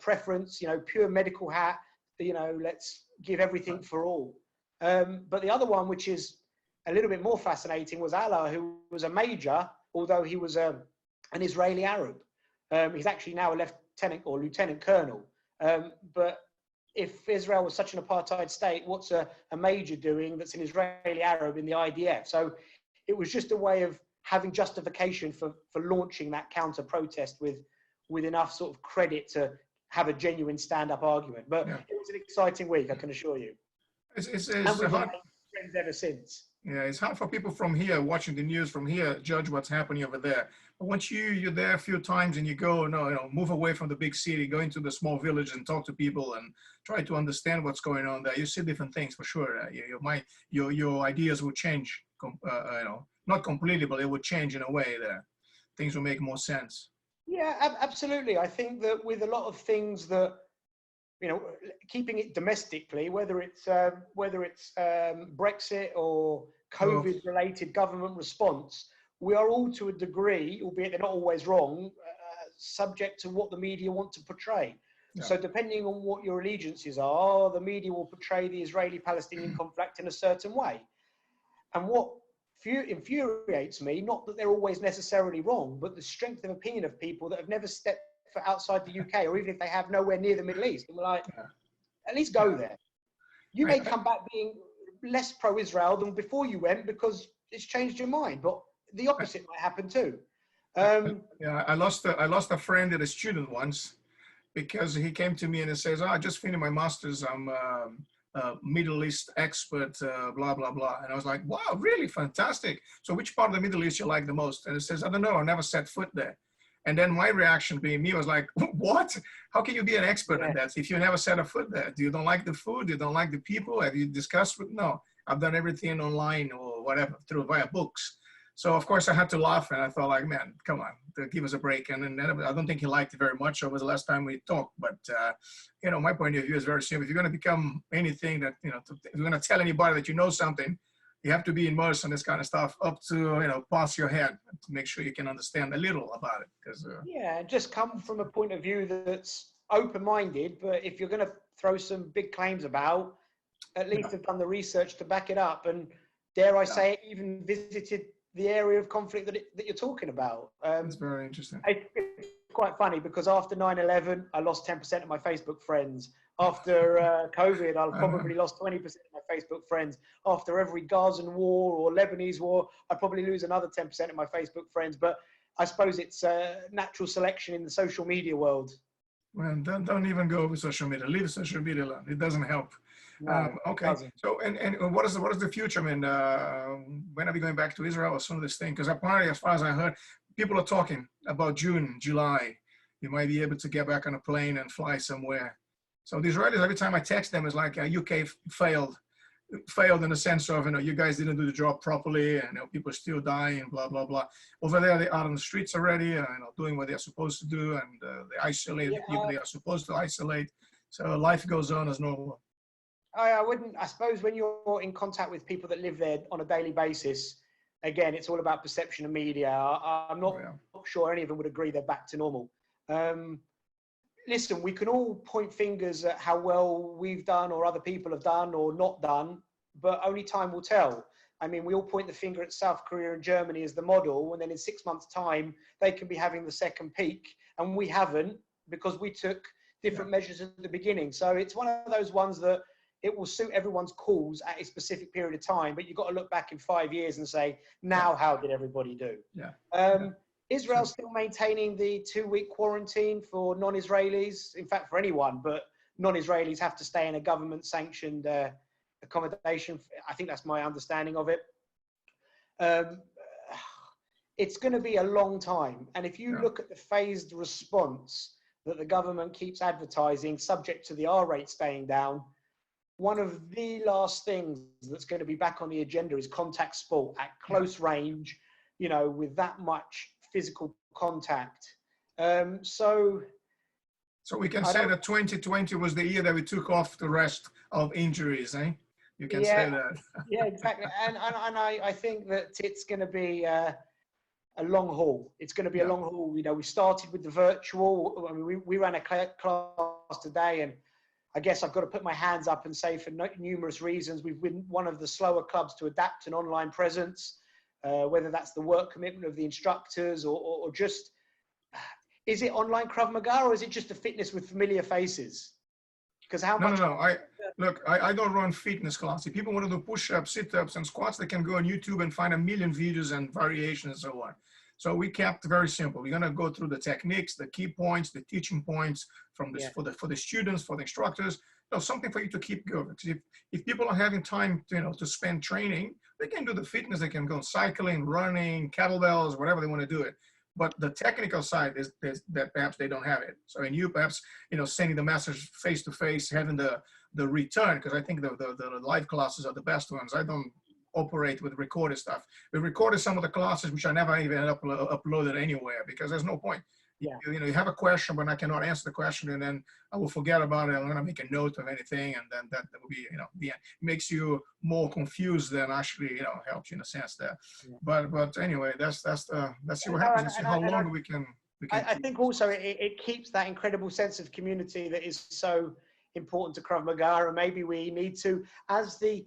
[SPEAKER 2] preference, you know, pure medical hat, you know, let's give everything for all. But the other one, which is a little bit more fascinating, was Allah, who was a major, although he was an Israeli Arab. He's actually now a lieutenant or lieutenant colonel. But if Israel was such an apartheid state, what's a major doing that's an Israeli Arab in the IDF? So it was just a way of having justification for launching that counter protest with enough sort of credit to have a genuine stand-up argument. But it was an exciting week, I can assure you.
[SPEAKER 1] It's
[SPEAKER 2] And we've
[SPEAKER 1] hard.
[SPEAKER 2] been friends ever since.
[SPEAKER 1] Yeah, it's hard for people from here watching the news from here judge what's happening over there. But once you're there a few times and you go, move away from the big city, go into the small village and talk to people and try to understand what's going on there, you see different things for sure. Your ideas will change. Not completely, but it would change in a way that things will make more sense.
[SPEAKER 2] Yeah, absolutely. I think that with a lot of things that, keeping it domestically, whether it's Brexit or COVID-related government response, we are all to a degree, albeit they're not always wrong, subject to what the media want to portray. Yeah. So depending on what your allegiances are, the media will portray the Israeli-Palestinian conflict in a certain way. And what infuriates me, not that they're always necessarily wrong, but the strength of opinion of people that have never stepped foot outside the UK, or even if they have, nowhere near the Middle East. And we're like, at least go there. You may come back being less pro-Israel than before you went because it's changed your mind, but the opposite might happen too.
[SPEAKER 1] I lost a friend and a student once because he came to me and he says, I just finished my master's. I'm Middle East expert, blah, blah, blah. And I was like, wow, really fantastic. So which part of the Middle East you like the most? And it says, I don't know, I never set foot there. And then my reaction being me was like, what? How can you be an expert in that if you never set a foot there? You don't like the food? You don't like the people? Have you discussed with? No, I've done everything online or whatever, via books. So of course I had to laugh and I thought like, man, come on, give us a break. And then I don't think he liked it very much. It was the last time we talked, but my point of view is very simple. If you're going to become anything that, if you're going to tell anybody that you know something, you have to be immersed in this kind of stuff up to, past your head to make sure you can understand a little about it. Because
[SPEAKER 2] just come from a point of view that's open-minded, but if you're going to throw some big claims about, at least have done the research to back it up. And dare I say it, even visited the area of conflict that you're talking about.
[SPEAKER 1] It's very interesting.
[SPEAKER 2] It's quite funny because after 9/11, I lost 10% of my Facebook friends. After COVID, I probably lost 20% of my Facebook friends. After every Gazan war or Lebanese war, I probably lose another 10% of my Facebook friends. But I suppose it's natural selection in the social media world.
[SPEAKER 1] Well, don't even go with social media. Leave social media alone. It doesn't help.
[SPEAKER 2] No,
[SPEAKER 1] okay. So, and what is the future? I mean, when are we going back to Israel or some of this thing? Because apparently, as far as I heard, people are talking about June, July. You might be able to get back on a plane and fly somewhere. So the Israelis, every time I text them, it's like UK failed in the sense of, you guys didn't do the job properly, and people are still dying, blah, blah, blah. Over there, they are on the streets already, doing what they're supposed to do, and they isolate the people they are supposed to isolate. So life goes on as normal.
[SPEAKER 2] I suppose when you're in contact with people that live there on a daily basis, again, it's all about perception of media. I'm not sure any of them would agree they're back to normal. Listen, we can all point fingers at how well we've done or other people have done or not done, but only time will tell. I mean, we all point the finger at South Korea and Germany as the model, and then in 6 months' time, they can be having the second peak, and we haven't because we took different measures at the beginning. So it's one of those ones that it will suit everyone's cause at a specific period of time, but you've got to look back in 5 years and say, now how did everybody do? Israel's still maintaining the 2-week quarantine for non-Israelis, in fact, for anyone, but non-Israelis have to stay in a government-sanctioned accommodation. I think that's my understanding of it. It's going to be a long time. And if you look at the phased response that the government keeps advertising, subject to the R rate staying down, one of the last things that's going to be back on the agenda is contact sport at close range, with that much physical contact. So
[SPEAKER 1] we can say that 2020 was the year that we took off the rest of injuries, eh? You can say that.
[SPEAKER 2] Yeah, exactly. And I think that it's going to be a long haul. It's going to be a long haul. We started with the virtual. I mean, we ran a class today, and I guess I've got to put my hands up and say for numerous reasons, we've been one of the slower clubs to adapt an online presence, whether that's the work commitment of the instructors or just, is it online Krav Maga or is it just a fitness with familiar faces? Because how much?
[SPEAKER 1] No. I don't run fitness classes. If people want to do push-ups, sit-ups, and squats, they can go on YouTube and find a million videos and variations and so on. So we kept very simple. We're gonna go through the techniques, the key points, the teaching points from this for the students, for the instructors. Something for you to keep going. Because if people are having time, to spend training, they can do the fitness. They can go cycling, running, kettlebells, whatever they want to do it. But the technical side is that perhaps they don't have it. So in you, perhaps, sending the message face to face, having the return, because I think the live classes are the best ones. I don't operate with recorded stuff. We recorded some of the classes which I never even uploaded anywhere because there's no point.
[SPEAKER 2] Yeah.
[SPEAKER 1] You have a question, but I cannot answer the question, and then I will forget about it. I'm going to make a note of anything, and then that will be, the end. It makes you more confused than actually, helps you in a sense there. Yeah. But anyway, let's see what happens and see how long we can.
[SPEAKER 2] I think also it keeps that incredible sense of community that is so important to Krav Maga, and maybe we need to, as the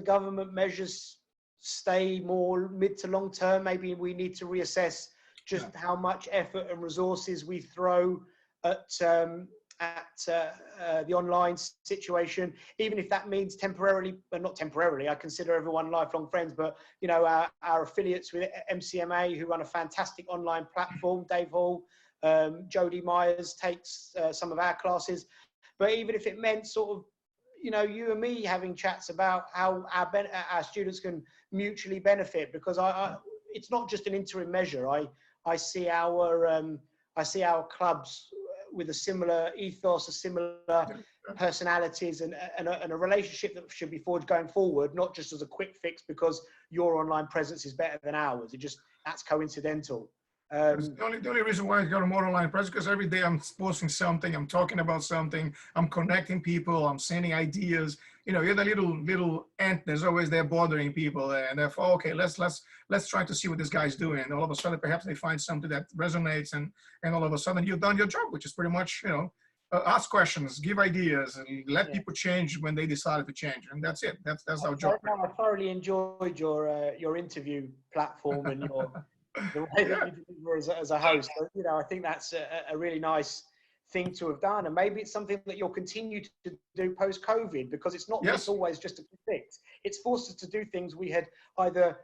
[SPEAKER 2] government measures stay more mid to long term, maybe we need to reassess just how much effort and resources we throw at the online situation, even if that means temporarily, but not temporarily. I consider everyone lifelong friends, but our affiliates with MCMA, who run a fantastic online platform, Dave Hall, Jody Myers takes some of our classes. But even if it meant sort of, you and me having chats about how our students can mutually benefit, because it's not just an interim measure. I see our clubs with a similar ethos, a similar personalities, and a relationship that should be forged going forward, not just as a quick fix because your online presence is better than ours. That's coincidental.
[SPEAKER 1] The only reason why I got a more online presence because every day I'm posting something, I'm talking about something, I'm connecting people, I'm sending ideas. You're the little ant that's always there bothering people, and therefore, okay, let's try to see what this guy's doing. And all of a sudden, perhaps they find something that resonates, and all of a sudden you've done your job, which is pretty much ask questions, give ideas, and let people change when they decided to change, and that's it. That's our job.
[SPEAKER 2] I thoroughly enjoyed your interview platform and the way that you deliver as a host. But, I think that's a really nice thing to have done, and maybe it's something that you'll continue to do post-COVID, because it's not always just a fix. It's forced us to do things we had either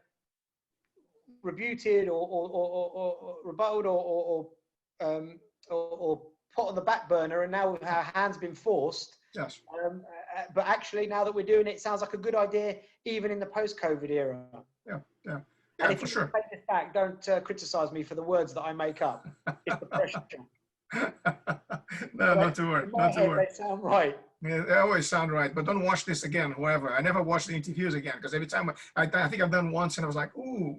[SPEAKER 2] rebuted or rebutted or put on the back burner, and now our hand's been forced.
[SPEAKER 1] Yes.
[SPEAKER 2] But actually, now that we're doing it, it sounds like a good idea, even in the post-COVID era.
[SPEAKER 1] Yeah.
[SPEAKER 2] And if
[SPEAKER 1] for
[SPEAKER 2] you
[SPEAKER 1] sure.
[SPEAKER 2] take this back, don't criticize me for the words that I make up. It's the pressure.
[SPEAKER 1] No, not to worry. Not to worry.
[SPEAKER 2] They sound right.
[SPEAKER 1] Yeah, they always sound right, but don't watch this again, whoever. I never watch the interviews again, because every time I think I've done once and I was like, ooh,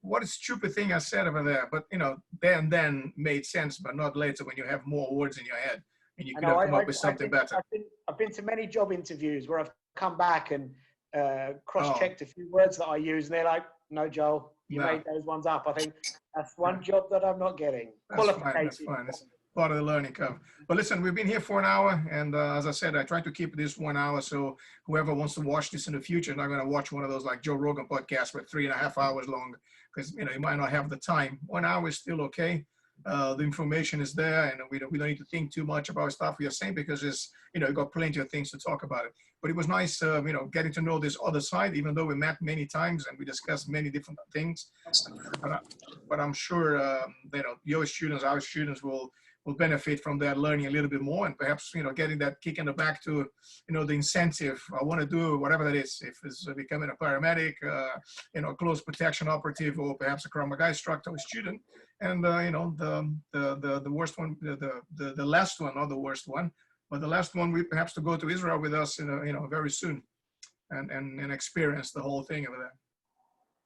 [SPEAKER 1] what a stupid thing I said over there. But, then made sense, but not later when you have more words in your head and you could have come up with something better.
[SPEAKER 2] I've been to many job interviews where I've come back and cross-checked a few words that I use, and they're like, no, Joel, you made those ones up. I think that's one job that I'm not getting.
[SPEAKER 1] That's fine. It's part of the learning curve. But listen, we've been here for an hour, and as I said, I try to keep this 1 hour, so whoever wants to watch this in the future is not going to watch one of those like Joe Rogan podcasts with 3.5 hours long, because you might not have the time. 1 hour is still okay. The information is there, and we don't need to think too much about stuff we are saying, because it's you've got plenty of things to talk about it. But it was nice, getting to know this other side, even though we met many times and we discussed many different things. But I'm sure your students, our students will benefit from that, learning a little bit more, and perhaps getting that kick in the back to the incentive. I want to do whatever that is, if it's becoming a paramedic, close protection operative, or perhaps a Krav Maga instructor or student. And the worst one, the last one, not the worst one, but the last one, we perhaps to go to Israel with us very soon, and experience the whole thing over there.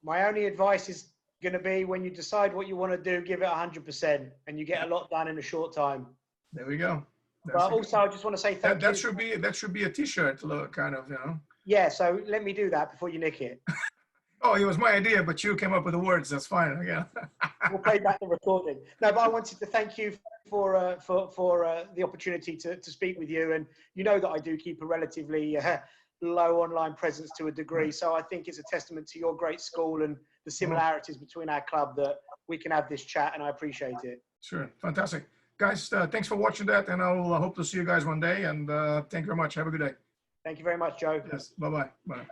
[SPEAKER 2] My only advice is going to be, when you decide what you want to do, give it 100%, and you get a lot done in a short time.
[SPEAKER 1] There we go.
[SPEAKER 2] But also, I just want to say thank you.
[SPEAKER 1] That should be a T-shirt, kind of,
[SPEAKER 2] Yeah. So let me do that before you nick it.
[SPEAKER 1] Oh, it was my idea, but you came up with the words. That's fine. Yeah.
[SPEAKER 2] We'll play back the recording. No, but I wanted to thank you for the opportunity to speak with you. And you know that I do keep a relatively low online presence to a degree. So I think it's a testament to your great school and the similarities between our club that we can have this chat, and I appreciate it.
[SPEAKER 1] Sure. Fantastic. Guys, thanks for watching that, and I'll hope to see you guys one day. And thank you very much. Have a good day.
[SPEAKER 2] Thank you very much, Joe.
[SPEAKER 1] Yes. Bye-bye. Bye.